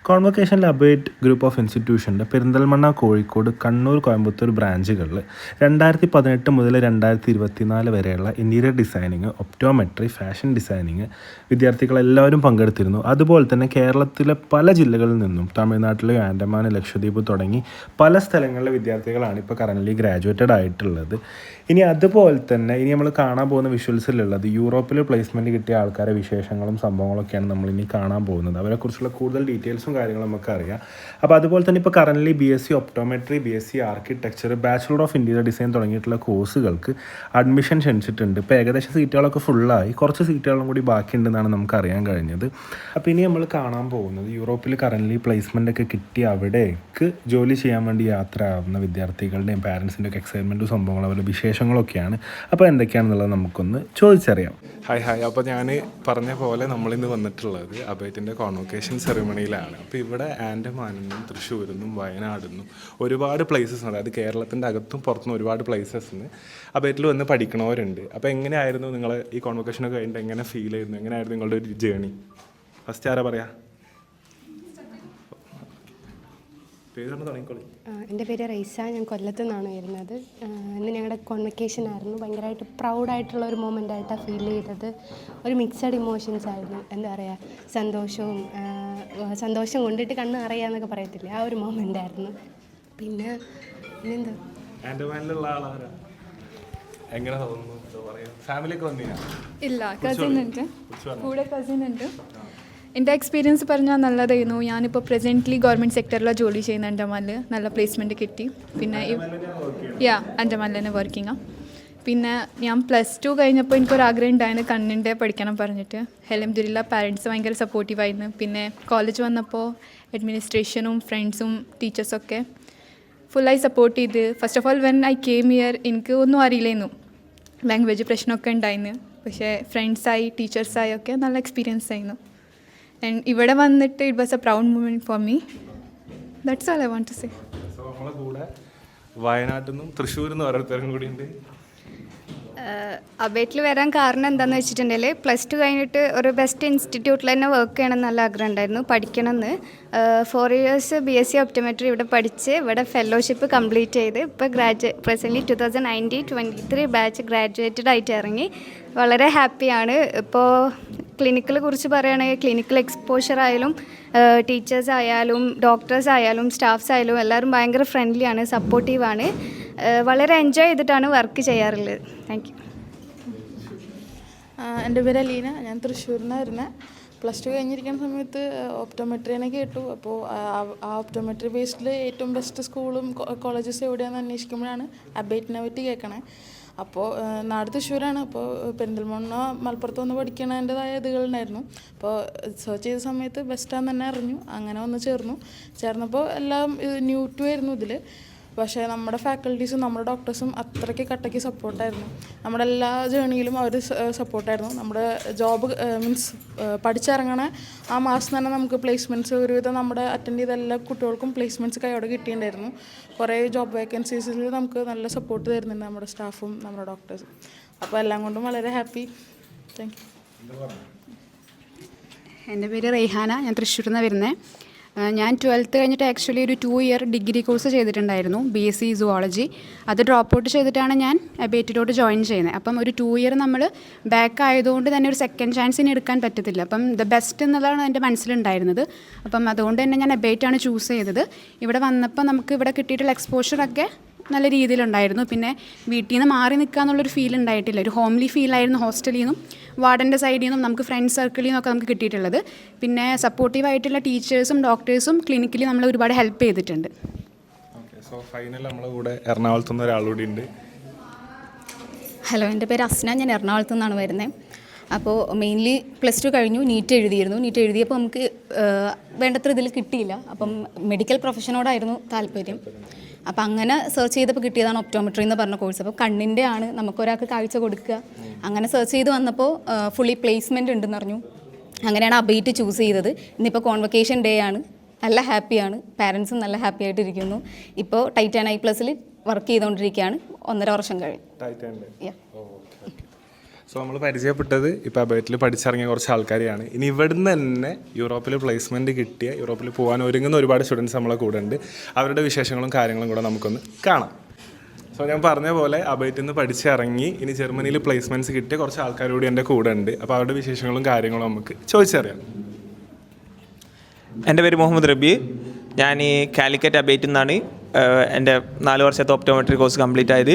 കോൺവൊക്കേഷനിൽ അബേറ്റ് ഗ്രൂപ്പ് ഓഫ് ഇൻസ്റ്റിറ്റ്യൂഷൻ്റെ പെരിന്തൽമണ്ണ, കോഴിക്കോട്, കണ്ണൂർ, കോയമ്പത്തൂർ ബ്രാഞ്ചുകളിൽ 2018 മുതൽ 2024 വരെയുള്ള interior designing, optometry, fashion designing വിദ്യാർത്ഥികളെല്ലാവരും പങ്കെടുത്തിരുന്നു. അതുപോലെ തന്നെ കേരളത്തിലെ പല ജില്ലകളിൽ നിന്നും തമിഴ്നാട്ടിലെ ആൻഡമാൻ, ലക്ഷദ്വീപ് തുടങ്ങി പല സ്ഥലങ്ങളിലെ വിദ്യാർത്ഥികളാണ് ഇപ്പോൾ കറൻ്റ്ലി ഗ്രാജുവേറ്റഡ് ആയിട്ടുള്ളത്. ഇനി അതുപോലെ തന്നെ ഇനി നമ്മൾ കാണാൻ പോകുന്ന വിഷ്വൽസിലുള്ളത് യൂറോപ്പിൽ പ്ലേസ്മെൻറ്റ് കിട്ടിയ ആൾക്കാരെ വിശേഷങ്ങളും സംഭവങ്ങളൊക്കെയാണ് നമ്മളിനി കാണാൻ പോകുന്നത്. അവരെക്കുറിച്ചുള്ള കൂടുതൽ ഡീറ്റെയിൽസും കാര്യങ്ങളും നമുക്ക് അറിയാം. അപ്പോൾ അതുപോലെ തന്നെ ഇപ്പോൾ currently BSc optometry, BSc architecture, bachelor of interior design തുടങ്ങിയിട്ടുള്ള കോഴ്സുകൾക്ക് അഡ്മിഷൻ ക്ഷണിച്ചിട്ടുണ്ട്. ഇപ്പോൾ ഏകദേശം സീറ്റുകളൊക്കെ ഫുള്ളായി, കുറച്ച് സീറ്റുകളും കൂടി ബാക്കിയുണ്ടെന്നാണ് നമുക്ക് അറിയാൻ കഴിഞ്ഞത്. അപ്പോൾ ഇനി നമ്മൾ കാണാൻ പോകുന്നത് യൂറോപ്പിൽ കറൻ്റ്ലി പ്ലേസ്മെൻ്റ് ഒക്കെ കിട്ടി അവിടേക്ക് ജോലി ചെയ്യാൻ വേണ്ടി യാത്ര ആവുന്ന വിദ്യാർത്ഥികളുടെയും പാരൻസിൻ്റെ ഒക്കെ എക്സൈറ്റ്മെൻറ്റും സംഭവങ്ങളും അവരുടെ വിശേഷങ്ങളൊക്കെയാണ്. അപ്പോൾ എന്തൊക്കെയാണെന്നുള്ളത് നമുക്കൊന്ന് ചോദിച്ചറിയാം. ഹായ്. അപ്പോൾ ഞാൻ പറഞ്ഞ പോലെ നമ്മളിന്ന് വന്നിട്ടുള്ളത് അബേറ്റിൻ്റെ കോൺവൊക്കേഷൻ സെറിമണിയിലാണ്. അപ്പോൾ ഇവിടെ ആൻഡമാനിൽ നിന്നും തൃശ്ശൂരിൽ നിന്നും വയനാടിൽ നിന്നും ഒരുപാട് പ്ലേസസ് ഉണ്ട്. അതായത് കേരളത്തിൻ്റെ അകത്തും പുറത്തുനിന്ന് ഒരുപാട് പ്ലേസസിന് അബേറ്റിൽ വന്ന് പഠിക്കണവരുണ്ട്. അപ്പോൾ എങ്ങനെയായിരുന്നു നിങ്ങൾ ഈ കോൺവൊക്കേഷനൊക്കെ കഴിഞ്ഞിട്ട് എങ്ങനെ ഫീൽ ചെയ്യുന്നു? എങ്ങനെയായിരുന്നു നിങ്ങളുടെ ഒരു ജേണി? ഫസ്റ്റ് ആരാ പറയാ? എൻ്റെ പേര് റൈസ. ഞാൻ കൊല്ലത്തു നിന്നാണ് വരുന്നത്. ഇന്ന് ഞങ്ങളുടെ കോൺവൊക്കേഷൻ ആയിരുന്നു. ഭയങ്കരമായിട്ട് പ്രൗഡായിട്ടുള്ള ഒരു മൊമെൻ്റ് ആയിട്ടാണ് ഫീൽ ചെയ്തത്. ഒരു മിക്സഡ് ഇമോഷൻസ് ആയിരുന്നു. എന്താ പറയുക, സന്തോഷം കൊണ്ടിട്ട് കണ്ണ് അറിയാമെന്നൊക്കെ പറയത്തില്ലേ, ആ ഒരു മൊമെൻ്റ് ആയിരുന്നു. പിന്നെ പിന്നെന്താ, എങ്ങനെ തോന്നുന്നു? ഫാമിലിയൊക്കെ വന്നില്ല? ഇല്ല, കസിൻ ഉണ്ട്, കൂടെ കസിൻ ഉണ്ട്. എൻ്റെ എക്സ്പീരിയൻസ് പറഞ്ഞാൽ നല്ലതായിരുന്നു. ഞാനിപ്പോൾ പ്രസൻ്റ്ലി ഗവൺമെൻറ് സെക്ടറിലാണ് ജോലി ചെയ്യുന്ന. അൻഡമാനിൽ നല്ല പ്ലേസ്മെൻറ്റ് കിട്ടി. പിന്നെ അൻഡമാനിൽ തന്നെ വർക്കിങ്ങാണ്. പിന്നെ ഞാൻ +2 കഴിഞ്ഞപ്പോൾ എനിക്കൊരാഗ്രഹം ഉണ്ടായിരുന്നു കണ്ണിൻ്റെ പഠിക്കണം പറഞ്ഞിട്ട്. അൽഹംദുലില്ലാ പാരൻസ് ഭയങ്കര സപ്പോർട്ടീവായിരുന്നു. പിന്നെ കോളേജ് വന്നപ്പോൾ അഡ്മിനിസ്ട്രേഷനും ഫ്രണ്ട്സും ടീച്ചേഴ്സൊക്കെ ഫുള്ളായി സപ്പോർട്ട് ചെയ്ത്. First of all when I came here എനിക്ക് ഒന്നും അറിയില്ലായിരുന്നു, ലാംഗ്വേജ് പ്രശ്നമൊക്കെ ഉണ്ടായിരുന്നു. പക്ഷേ ഫ്രണ്ട്സായി ടീച്ചേഴ്സായി ഒക്കെ നല്ല എക്സ്പീരിയൻസ് ആയിരുന്നു. ആൻഡ് ഇവിടെ വന്നിട്ട് it was a proud moment for me. That's all I want to say. So നമ്മളെ കൂടെ വയനാട്ടിൽ നിന്നും തൃശ്ശൂരിൽ നിന്ന് ഓരോരുത്തരും കൂടി ഉണ്ട്. അബേറ്റിൽ വരാൻ കാരണം എന്താണെന്ന് വെച്ചിട്ടുണ്ടെങ്കിൽ +2 കഴിഞ്ഞിട്ട് ഒരു ബെസ്റ്റ് ഇൻസ്റ്റിറ്റ്യൂട്ടിൽ തന്നെ വർക്ക് ചെയ്യണം നല്ല ആഗ്രഹം ഉണ്ടായിരുന്നു, പഠിക്കണമെന്ന്. 4 years BSc ഒപ്റ്റോമെട്രി ഇവിടെ പഠിച്ച് ഇവിടെ ഫെലോഷിപ്പ് കംപ്ലീറ്റ് ചെയ്ത് ഇപ്പോൾ പ്രസൻ്റ്ലി 2019-23 ബാച്ച് ഗ്രാജുവേറ്റഡ് ആയിട്ട് ഇറങ്ങി. വളരെ ഹാപ്പിയാണ്. ഇപ്പോൾ ക്ലിനിക്കിനെ കുറിച്ച് പറയുകയാണെങ്കിൽ ക്ലിനിക്കൽ എക്സ്പോഷർ ആയാലും ടീച്ചേഴ്സ് ആയാലും ഡോക്ടേഴ്സ് ആയാലും സ്റ്റാഫ്സ് ആയാലും എല്ലാവരും ഭയങ്കര ഫ്രണ്ട്ലിയാണ്, സപ്പോർട്ടീവാണ്. വളരെ എൻജോയ് ചെയ്തിട്ടാണ് വർക്ക് ചെയ്യാറുള്ളത്. Thank you. എൻ്റെ പേര് അലീന. ഞാൻ തൃശ്ശൂരിൽ നിന്ന് വരുന്നത്. +2 കഴിഞ്ഞിരിക്കുന്ന സമയത്ത് ഒപ്റ്റോമെട്രീനെ കേട്ടു. അപ്പോൾ ആ ഒപ്റ്റോമെട്രി ബേസ്ഡിൽ ഏറ്റവും ബെസ്റ്റ് സ്കൂളും കോളേജസ് എവിടെയാണെന്ന് അന്വേഷിക്കുമ്പോഴാണ് അബേറ്റിനെ പറ്റി കേൾക്കണേ. അപ്പോൾ നാട് തൃശ്ശൂരാണ്. അപ്പോൾ പെരിന്തൽമണ്ണ മലപ്പുറത്ത് വന്ന് പഠിക്കണതിൻ്റെതായ ഇതുകളുണ്ടായിരുന്നു. അപ്പോൾ സെർച്ച് ചെയ്ത സമയത്ത് ബെസ്റ്റാന്ന് തന്നെ അറിഞ്ഞു. അങ്ങനെ വന്ന് ചേർന്നപ്പോൾ എല്ലാം ന്യൂ ടു ആയിരുന്നു ഇതിൽ. പക്ഷേ നമ്മുടെ ഫാക്കൽറ്റീസും നമ്മുടെ ഡോക്ടേഴ്സും അത്രയ്ക്ക് കട്ടയ്ക്ക് സപ്പോർട്ടായിരുന്നു. നമ്മുടെ എല്ലാ ജേണിയിലും അവർ സപ്പോർട്ടായിരുന്നു. നമ്മുടെ ജോബ് പഠിച്ചിറങ്ങണ ആ മാസം തന്നെ നമുക്ക് പ്ലേസ്മെൻറ്റ്സ് ഒരുവിധം നമ്മുടെ അറ്റൻഡ് ചെയ്ത എല്ലാ കുട്ടികൾക്കും പ്ലേസ്മെൻറ്റ്സ് കൈയോടെ കിട്ടിയിട്ടുണ്ടായിരുന്നു. കുറേ ജോബ് വേക്കൻസീസിൽ നമുക്ക് നല്ല സപ്പോർട്ട് തരുന്നുണ്ട് നമ്മുടെ സ്റ്റാഫും നമ്മുടെ ഡോക്ടേഴ്സും. അപ്പോൾ എല്ലാം കൊണ്ടും വളരെ ഹാപ്പി. Thank you. എൻ്റെ പേര് റെയ്ഹാന. ഞാൻ തൃശ്ശൂരിൽ നിന്ന് വരുന്നത്. ഞാൻ 12th കഴിഞ്ഞിട്ട് ആക്ച്വലി ഒരു 2 year ഡിഗ്രി കോഴ്സ് ചെയ്തിട്ടുണ്ടായിരുന്നു, BSc സുവോളജി. അത് ഡ്രോപ്പ് ഔട്ട് ചെയ്തിട്ടാണ് ഞാൻ അബേറ്റിലോട്ട് ജോയിൻ ചെയ്യുന്നത്. അപ്പം ഒരു 2 year നമ്മൾ ബാക്ക് ആയതുകൊണ്ട് തന്നെ ഒരു സെക്കൻഡ് ചാൻസിന് എടുക്കാൻ പറ്റത്തില്ല. അപ്പം ദ ബെസ്റ്റ് എന്നുള്ളതാണ് എൻ്റെ മനസ്സിലുണ്ടായിരുന്നത്. അപ്പം അതുകൊണ്ട് തന്നെ ഞാൻ അബേറ്റാണ് ചൂസ് ചെയ്തത്. ഇവിടെ വന്നപ്പോൾ നമുക്ക് ഇവിടെ കിട്ടിയിട്ടുള്ള എക്സ്പോഷറൊക്കെ നല്ല രീതിയിലുണ്ടായിരുന്നു. പിന്നെ വീട്ടിൽ നിന്ന് മാറി നിൽക്കുക എന്നുള്ളൊരു ഫീൽ ഉണ്ടായിട്ടില്ല. ഒരു ഹോംലി ഫീലായിരുന്നു ഹോസ്റ്റലിൽ നിന്നും. വാർഡൻ്റെ സൈഡിൽ നിന്നും നമുക്ക് ഫ്രണ്ട് സർക്കിളിൽ നിന്നൊക്കെ നമുക്ക് കിട്ടിയിട്ടുള്ളത്. പിന്നെ സപ്പോർട്ടീവായിട്ടുള്ള ടീച്ചേഴ്സും ഡോക്ടേഴ്സും ക്ലിനിക്കലി നമ്മളെ ഒരുപാട് ഹെൽപ്പ് ചെയ്തിട്ടുണ്ട്. ഓക്കെ, സോ ഫൈനൽ നമ്മളെ കൂടെ എറണാകുളത്തു നിന്ന് ഒരാളുകൂടി ഉണ്ട്. ഹലോ, എൻ്റെ പേര് അസ്ന, ഞാൻ എറണാകുളത്തു നിന്നാണ് വരുന്നത്. അപ്പോൾ മെയിൻലി +2 കഴിഞ്ഞു, നീറ്റ് എഴുതിയിരുന്നു. നീറ്റ് എഴുതിയപ്പോൾ നമുക്ക് വേണ്ടത്ര ഇതിൽ കിട്ടിയില്ല. അപ്പം മെഡിക്കൽ പ്രൊഫഷനോടായിരുന്നു താല്പര്യം. അപ്പം അങ്ങനെ സെർച്ച് ചെയ്തപ്പോൾ കിട്ടിയതാണ് ഒപ്റ്റോമെട്രി എന്ന് പറഞ്ഞ കോഴ്സ്. അപ്പോൾ കണ്ണിൻ്റെ ആണ്, നമുക്കൊരാൾക്ക് കാഴ്ച കൊടുക്കുക. അങ്ങനെ സെർച്ച് ചെയ്ത് വന്നപ്പോൾ ഫുള്ളി പ്ലേസ്മെൻറ്റ് ഉണ്ടെന്ന് പറഞ്ഞു. അങ്ങനെയാണ് അബൈറ്റ് ചൂസ് ചെയ്തത്. ഇന്നിപ്പോൾ കോൺവൊക്കേഷൻ ഡേ ആണ്. നല്ല ഹാപ്പിയാണ്, പാരൻസും നല്ല ഹാപ്പി ആയിട്ടിരിക്കുന്നു. ഇപ്പോൾ ടൈറ്റാൻ I+ൽ വർക്ക് ചെയ്തുകൊണ്ടിരിക്കുകയാണ്. 1.5 വർഷം കഴിഞ്ഞു. സോ നമ്മൾ പരിചയപ്പെട്ടത് ഇപ്പോൾ അബൈറ്റിൽ പഠിച്ചിറങ്ങിയ കുറച്ച് ആൾക്കാരെയാണ്. ഇനി ഇവിടുന്ന് തന്നെ യൂറോപ്പിൽ പ്ലേസ്മെൻറ്റ് കിട്ടിയ, യൂറോപ്പിൽ പോകാൻ ഒരുങ്ങുന്ന ഒരുപാട് സ്റ്റുഡൻസ് നമ്മളെ കൂടെ ഉണ്ട്. അവരുടെ വിശേഷങ്ങളും കാര്യങ്ങളും കൂടെ നമുക്കൊന്ന് കാണാം. സോ ഞാൻ പറഞ്ഞ പോലെ അബൈറ്റിൽ നിന്ന് പഠിച്ചിറങ്ങി ഇനി ജർമ്മനിയിൽ പ്ലേസ്മെൻറ്റ്സ് കിട്ടിയ കുറച്ച് ആൾക്കാരോട് എൻ്റെ കൂടെ ഉണ്ട്. അപ്പോൾ അവരുടെ വിശേഷങ്ങളും കാര്യങ്ങളും നമുക്ക് ചോദിച്ചറിയാം. എൻ്റെ പേര് മുഹമ്മദ് റബി. ഞാൻ ഈ കാലിക്കറ്റ് അബൈറ്റിൽ നിന്നാണ് എൻ്റെ 4 വർഷത്തെ ഒപ്റ്റോമെട്രി കോഴ്സ് കംപ്ലീറ്റ് ആയത്.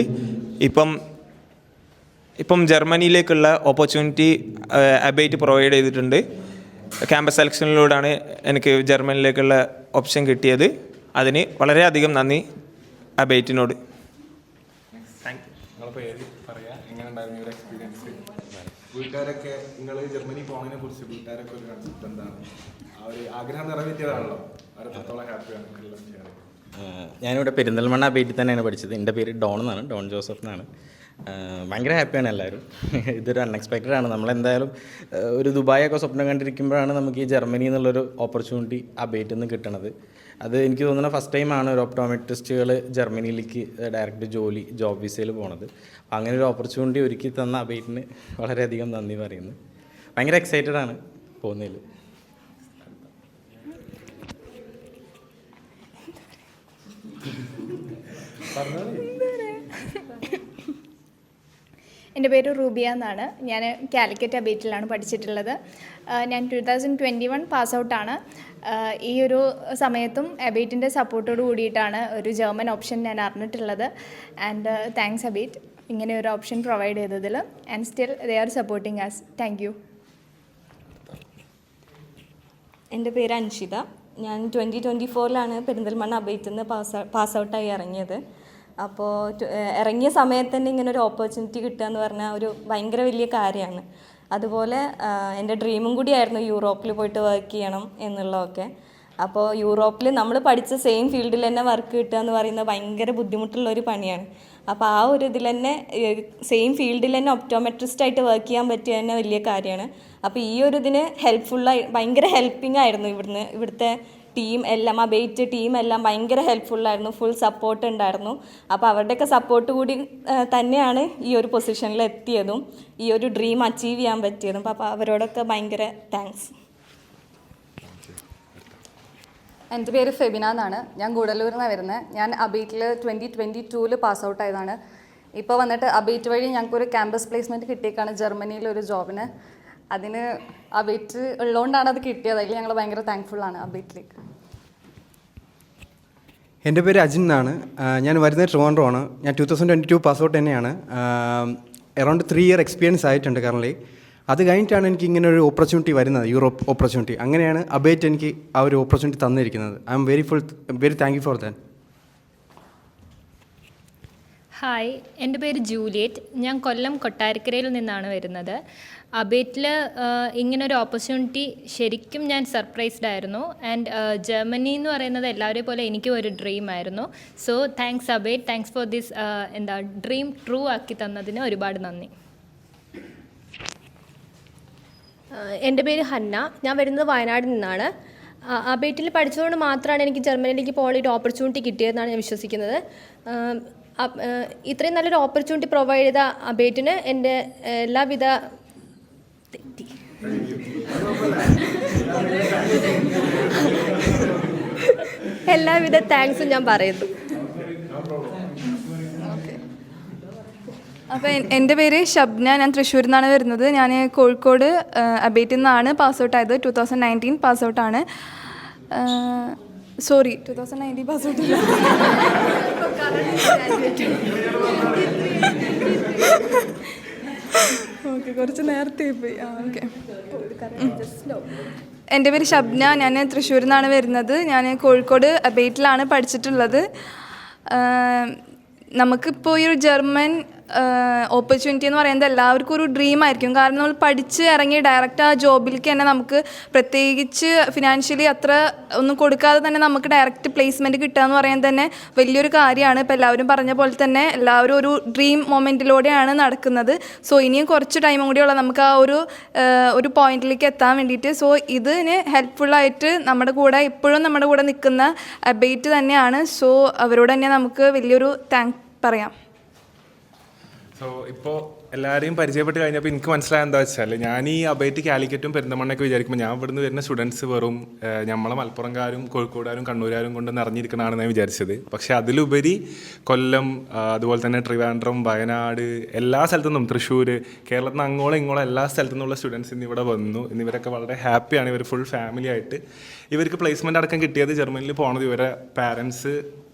ഇപ്പം ജർമ്മനിയിലേക്കുള്ള ഓപ്പർച്യൂണിറ്റി അബൈറ്റ് പ്രൊവൈഡ് ചെയ്തിട്ടുണ്ട്. ക്യാമ്പസ് സെലക്ഷനിലൂടെയാണ് എനിക്ക് ജർമ്മനിയിലേക്കുള്ള ഓപ്ഷൻ കിട്ടിയത്. അതിന് വളരെയധികം നന്ദി അബൈറ്റിനോട്. വീട്ടുകാരൊക്കെ നിങ്ങൾ ജർമ്മനി പോകുന്നതിനെ കുറിച്ച് വീട്ടുകാരൊക്കെ ഒരു കൺസെപ്റ്റ് എന്താണ്? ആ ഒരു ആഗ്രഹം നിറവേറ്റിയതാണല്ലോ, അവരെത്രത്തോളം ഹാപ്പിയാണ് എല്ലാം ചെയ്യാറ്? ഞാനിവിടെ പെരിന്തൽമണ്ണ അബൈറ്റിൽ തന്നെയാണ് പഠിച്ചത്. എൻ്റെ പേര് ഡോൺ എന്നാണ്, ഡോൺ ജോസഫ് എന്നാണ്. ഭയങ്കര ഹാപ്പിയാണ് എല്ലാവരും. ഇതൊരു അൺഎക്സ്പെക്റ്റഡ് ആണ്. നമ്മളെന്തായാലും ഒരു ദുബായൊക്കെ സ്വപ്നം കണ്ടിരിക്കുമ്പോഴാണ് നമുക്ക് ഈ ജർമ്മനി എന്നുള്ളൊരു ഓപ്പർച്യൂണിറ്റി അബൈറ്റിൽ നിന്ന് കിട്ടണത്. അത് എനിക്ക് തോന്നുന്ന ഫസ്റ്റ് ടൈമാണ് ഒരു ഒപ്റ്റോമെട്രിസ്റ്റുകൾ ജർമ്മനിയിലേക്ക് ഡയറക്റ്റ് ജോബ് വിസയിൽ പോണത്. അങ്ങനെ ഒരു ഓപ്പർച്യൂണിറ്റി ഒരുക്കി തന്ന അബൈറ്റിന് വളരെയധികം നന്ദി പറയുന്നു. ഭയങ്കര എക്സൈറ്റഡ് ആണ് പോകുന്നതിൽ. എൻ്റെ പേര് റൂബിയ എന്നാണ്. ഞാൻ കാലിക്കറ്റ് അബൈറ്റിലാണ് പഠിച്ചിട്ടുള്ളത്. ഞാൻ 2021 പാസ് ഔട്ടാണ്. ഈ ഒരു സമയത്തും അബൈറ്റിൻ്റെ സപ്പോർട്ടോട് കൂടിയിട്ടാണ് ഒരു ജർമ്മൻ ഓപ്ഷൻ ഞാൻ അറിഞ്ഞിട്ടുള്ളത്. ആൻഡ് താങ്ക്സ് അബൈറ്റ് ഇങ്ങനെ ഒരു ഓപ്ഷൻ പ്രൊവൈഡ് ചെയ്തതിൽ. And still they are supporting us. Thank you. എൻ്റെ പേര് അൻഷിത. ഞാൻ 2024 പെരിന്തൽമണ്ണ അബൈറ്റിൽ നിന്ന് പാസ് ഔട്ടായി ഇറങ്ങിയത്. അപ്പോൾ ഇറങ്ങിയ സമയത്ത് തന്നെ ഇങ്ങനെ ഒരു ഓപ്പർച്യൂണിറ്റി കിട്ടുക എന്ന് പറഞ്ഞാൽ ഒരു ഭയങ്കര വലിയ കാര്യമാണ്. അതുപോലെ എൻ്റെ ഡ്രീമും കൂടിയായിരുന്നു യൂറോപ്പിൽ പോയിട്ട് വർക്ക് ചെയ്യണം എന്നുള്ളതൊക്കെ. അപ്പോൾ യൂറോപ്പിൽ നമ്മൾ പഠിച്ച സെയിം ഫീൽഡിൽ തന്നെ വർക്ക് കിട്ടുക എന്ന് പറയുന്നത് ഭയങ്കര ബുദ്ധിമുട്ടുള്ളൊരു പണിയാണ്. അപ്പോൾ ആ ഒരു ഇതിൽ തന്നെ സെയിം ഫീൽഡിൽ തന്നെ ഒപ്റ്റോമെട്രിസ്റ്റായിട്ട് വർക്ക് ചെയ്യാൻ പറ്റിയ തന്നെ വലിയ കാര്യമാണ്. അപ്പോൾ ഈ ഒരു ഇതിന് ഭയങ്കര ഹെൽപ്പിംഗ് ആയിരുന്നു. ഇവിടുത്തെ ടീം എല്ലാം, അബൈറ്റ് ടീം എല്ലാം ഭയങ്കര ഹെൽപ്ഫുള്ളായിരുന്നു. ഫുൾ സപ്പോർട്ട് ഉണ്ടായിരുന്നു. അപ്പോൾ അവരുടെയൊക്കെ സപ്പോർട്ട് കൂടി തന്നെയാണ് ഈ ഒരു പൊസിഷനിൽ എത്തിയതും ഈ ഒരു ഡ്രീം അച്ചീവ് ചെയ്യാൻ പറ്റിയതും. അപ്പോൾ അവരോടൊക്കെ ഭയങ്കര താങ്ക്സ്. എൻ്റെ പേര് ഫെബിന എന്നാണ്. ഞാൻ ഗൂഡല്ലൂരിൽ നിന്നാണ് വരുന്നത്. ഞാൻ അബൈറ്റിൽ 2022 പാസ് ഔട്ട് ആയതാണ്. ഇപ്പോൾ വന്നിട്ട് അബൈറ്റ് വഴി ഞങ്ങൾക്കൊരു ക്യാമ്പസ് പ്ലേസ്മെൻറ്റ് കിട്ടിയേക്കാണ് ജർമ്മനിയിലൊരു ജോബിന്. അതിന് അബൈറ്റ് ഉള്ളതുകൊണ്ടാണ് അത് കിട്ടിയത്. അതിൽ ഞങ്ങൾ ഭയങ്കര താങ്ക്ഫുള്ളാണ് അബൈറ്റിലേക്ക്. എൻ്റെ പേര് അജിൻ എന്നാണ്. ഞാൻ വരുന്നത് ട്രിവാൻഡ്രം ആണ്. ഞാൻ 2022 പാസ് ഔട്ട് തന്നെയാണ്. അറൗണ്ട് 3 ഇയർ എക്സ്പീരിയൻസ് ആയിട്ടുണ്ട് കറൻലി. അത് കഴിഞ്ഞിട്ടാണ് എനിക്ക് ഇങ്ങനെ ഒരു ഓപ്പർച്യൂണിറ്റി വരുന്നത്, യൂറോപ്പ് ഓപ്പർച്യൂണിറ്റി. അങ്ങനെയാണ് അബൈറ്റ് എനിക്ക് ആ ഒരു ഓപ്പർച്യൂണിറ്റി തന്നിരിക്കുന്നത്. I am very thank you for that. Hi, എൻ്റെ പേര് ജൂലിയറ്റ്. ഞാൻ കൊല്ലം കൊട്ടാരക്കരയിൽ നിന്നാണ് വരുന്നത്. അബൈറ്റിൽ ഇങ്ങനൊരു ഓപ്പർച്യൂണിറ്റി ശരിക്കും ഞാൻ സർപ്രൈസ്ഡ് ആയിരുന്നു. ആൻഡ് ജർമ്മനി എന്ന് പറയുന്നത് എല്ലാവരെയും പോലെ എനിക്കും ഒരു ഡ്രീം ആയിരുന്നു. So thanks Abyte, thanks for this dream true ആക്കി തന്നതിന് ഒരുപാട് നന്ദി. എൻ്റെ പേര് ഹന്ന. ഞാൻ വരുന്നത് വയനാട് നിന്നാണ്. അബൈറ്റിൽ പഠിച്ചതുകൊണ്ട് മാത്രമാണ് എനിക്ക് ജർമ്മനിയിലേക്ക് പോകാൻ ഒരു ഓപ്പർച്യൂണിറ്റി കിട്ടിയതെന്നാണ് ഞാൻ വിശ്വസിക്കുന്നത്. ഇത്രയും നല്ലൊരു ഓപ്പർച്യൂണിറ്റി പ്രൊവൈഡ് ചെയ്ത അബൈറ്റിന് എൻ്റെ എല്ലാവിധ താങ്ക്സും ഞാൻ പറയുന്നു. അപ്പോൾ എൻ്റെ പേര് ഷബ്ന. ഞാൻ തൃശ്ശൂരിൽ നിന്നാണ് വരുന്നത്. ഞാൻ കോഴിക്കോട് അബൈറ്റിൽ നിന്നാണ് പാസ് ഔട്ട് ആയത്. 2019 പാസ് ഔട്ടാണ്. 2019 പാസ് ഔട്ട് ഇല്ല. ഓക്കെ കുറച്ച് നേരത്തെ പോയി. ഓക്കെ. എൻ്റെ പേര് ഷബ്ന. ഞാൻ തൃശ്ശൂരിൽ നിന്നാണ് വരുന്നത്. ഞാൻ കോഴിക്കോട് അബേറ്റിലാണ് പഠിച്ചിട്ടുള്ളത്. നമുക്കിപ്പോൾ ഈ ഒരു ജർമ്മൻ ഓപ്പർച്യൂണിറ്റി എന്ന് പറയുന്നത് എല്ലാവർക്കും ഒരു ഡ്രീം ആയിരിക്കും. കാരണം നമ്മൾ പഠിച്ച് ഇറങ്ങി ഡയറക്റ്റ് ആ ജോബിലേക്ക് തന്നെ നമുക്ക് പ്രത്യേകിച്ച് ഫിനാൻഷ്യലി അത്ര ഒന്നും കൊടുക്കാതെ തന്നെ നമുക്ക് ഡയറക്റ്റ് പ്ലേസ്മെൻറ്റ് കിട്ടുക എന്ന് പറയുന്നത് തന്നെ വലിയൊരു കാര്യമാണ്. ഇപ്പോൾ എല്ലാവരും പറഞ്ഞ പോലെ തന്നെ എല്ലാവരും ഒരു ഡ്രീം മൊമെൻറ്റിലൂടെയാണ് നടക്കുന്നത്. സോ ഇനിയും കുറച്ച് ടൈമും കൂടിയുള്ള നമുക്ക് ആ ഒരു പോയിന്റിലേക്ക് എത്താൻ വേണ്ടിയിട്ട്. സോ ഇതിന് ഹെൽപ്ഫുള്ളായിട്ട് നമ്മുടെ കൂടെ ഇപ്പോഴും നമ്മുടെ കൂടെ നിൽക്കുന്ന അബേറ്റ് തന്നെയാണ്. സോ അവരോട് തന്നെ നമുക്ക് വലിയൊരു താങ്ക് പറയാം. സോ ഇപ്പോൾ എല്ലാവരെയും പരിചയപ്പെട്ട് കഴിഞ്ഞപ്പോൾ എനിക്ക് മനസ്സിലായത് എന്താ വെച്ചാൽ, ഞാൻ ഈ അബേറ്റ് കാലിക്കറ്റും പെരിന്തൽമണ്ണയൊക്കെ വിചാരിക്കുമ്പോൾ ഞാൻ ഇവിടുന്ന് വരുന്ന സ്റ്റുഡൻസ് വെറും നമ്മളെ മലപ്പുറംകാരും കോഴിക്കോടുകാരും കണ്ണൂരുകാരും കൊണ്ട് നിറഞ്ഞിരിക്കണമെന്നാണ് ഞാൻ വിചാരിച്ചത്. പക്ഷേ അതിലുപരി കൊല്ലം, അതുപോലെ തന്നെ ട്രിവാൻഡ്രം, വയനാട്, എല്ലാ സ്ഥലത്തു നിന്നും, തൃശ്ശൂർ, കേരളത്തിൽ നിന്ന് അങ്ങോളം ഇങ്ങോളം എല്ലാ സ്ഥലത്തു നിന്നുള്ള സ്റ്റുഡൻസ് ഇന്ന് ഇവിടെ വന്നു. ഇന്നിവരൊക്കെ വളരെ ഹാപ്പിയാണ്. ഇവർ ഫുൾ ഫാമിലി ആയിട്ട് ഇവർക്ക് പ്ലേസ്മെൻ്റ് അടക്കം കിട്ടിയത് ജർമ്മനിയിൽ പോണത് ഇവരെ പാരൻസ്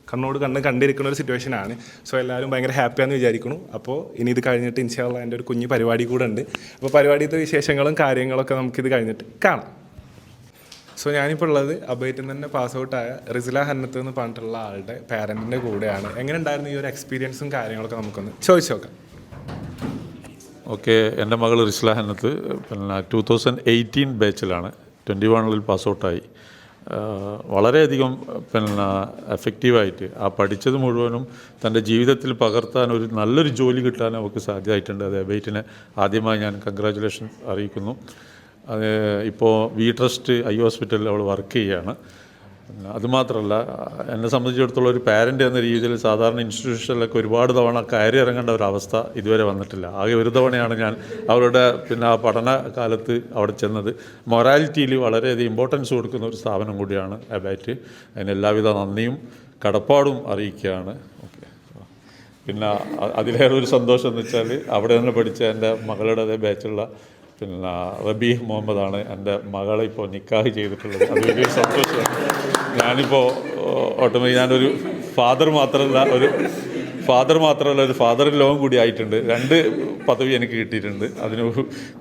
കണ്ണോട് കണ്ടിരിക്കുന്ന ഒരു സിറ്റുവേഷനാണ്. സോ എല്ലാവരും ഭയങ്കര ഹാപ്പിയാണെന്ന് വിചാരിക്കുന്നു. അപ്പോൾ ഇനി ഇത് കഴിഞ്ഞിട്ട് ഇൻഷാ അല്ലാഹ് എൻ്റെ ഒരു കുഞ്ഞു പരിപാടി കൂടെ ഉണ്ട്. അപ്പോൾ പരിപാടിയുടെ വിശേഷങ്ങളും കാര്യങ്ങളൊക്കെ നമുക്കിത് കഴിഞ്ഞിട്ട് കാണാം. സോ ഞാനിപ്പോൾ ഉള്ളത് അബേറ്റിൽ നിന്ന് തന്നെ പാസ് ഔട്ടായ റിസ്ല ഹന്നത്ത് എന്ന് പറഞ്ഞിട്ടുള്ള ആളുടെ പാരൻറ്റിൻ്റെ കൂടെയാണ്. എങ്ങനെ ഉണ്ടായിരുന്നു ഈ ഒരു എക്സ്പീരിയൻസും കാര്യങ്ങളൊക്കെ നമുക്കൊന്ന് ചോദിച്ചു നോക്കാം. ഓക്കെ, എൻ്റെ മകൾ റിസ്ല ഹന്നത്ത് പിന്നെ 2018 ബാച്ചിലാണ്. 21 പാസ് ഔട്ടായി. വളരെയധികം പിന്നെ എഫക്റ്റീവായിട്ട് ആ പഠിച്ചത് മുഴുവനും തൻ്റെ ജീവിതത്തിൽ പകർത്താൻ ഒരു നല്ലൊരു ജോലി കിട്ടാൻ അവൾക്ക് സാധ്യമായിട്ടുണ്ട്. അത് അബേറ്റിനെ ആദ്യമായി ഞാൻ കൺഗ്രാജുലേഷൻ അറിയിക്കുന്നു. അത് ഇപ്പോൾ വി ട്രസ്റ്റ് ഐ ഹോസ്പിറ്റലിൽ അവൾ വർക്ക് ചെയ്യുകയാണ്. അതുമാത്രമല്ല, എന്നെ സംബന്ധിച്ചിടത്തോളം ഒരു പാരൻ്റ് എന്ന രീതിയിൽ സാധാരണ ഇൻസ്റ്റിറ്റ്യൂഷനിലൊക്കെ ഒരുപാട് തവണ കയറി ഇറങ്ങേണ്ട ഒരവസ്ഥ ഇതുവരെ വന്നിട്ടില്ല. ആകെ ഒരു തവണയാണ് ഞാൻ അവരുടെ ആ പഠന കാലത്ത് അവിടെ ചെന്നത്. മൊറാലിറ്റിയിൽ വളരെയധികം ഇമ്പോർട്ടൻസ് കൊടുക്കുന്ന ഒരു സ്ഥാപനം കൂടിയാണ് അബേറ്റ്. അതിന് എല്ലാവിധ നന്ദിയും കടപ്പാടും അറിയിക്കുകയാണ്. ഓക്കെ, പിന്നെ അതിലേറെ ഒരു സന്തോഷം എന്ന് വെച്ചാൽ അവിടെ നിന്ന് പഠിച്ച എൻ്റെ മകളുടെ അതേ ബാച്ചുള്ള റബീഹ് മുഹമ്മദാണ് എൻ്റെ മകളെ ഇപ്പോൾ നിക്കാഹ് ചെയ്തിട്ടുള്ളത്. അത് വലിയൊരു സന്തോഷമാണ്. ഞാനിപ്പോൾ ഞാനൊരു ഫാദർ മാത്രമല്ല ഒരു ഫാദർ ഇൻ ലോയും കൂടി ആയിട്ടുണ്ട്. 2 പദവി എനിക്ക് കിട്ടിയിട്ടുണ്ട്. അതിന്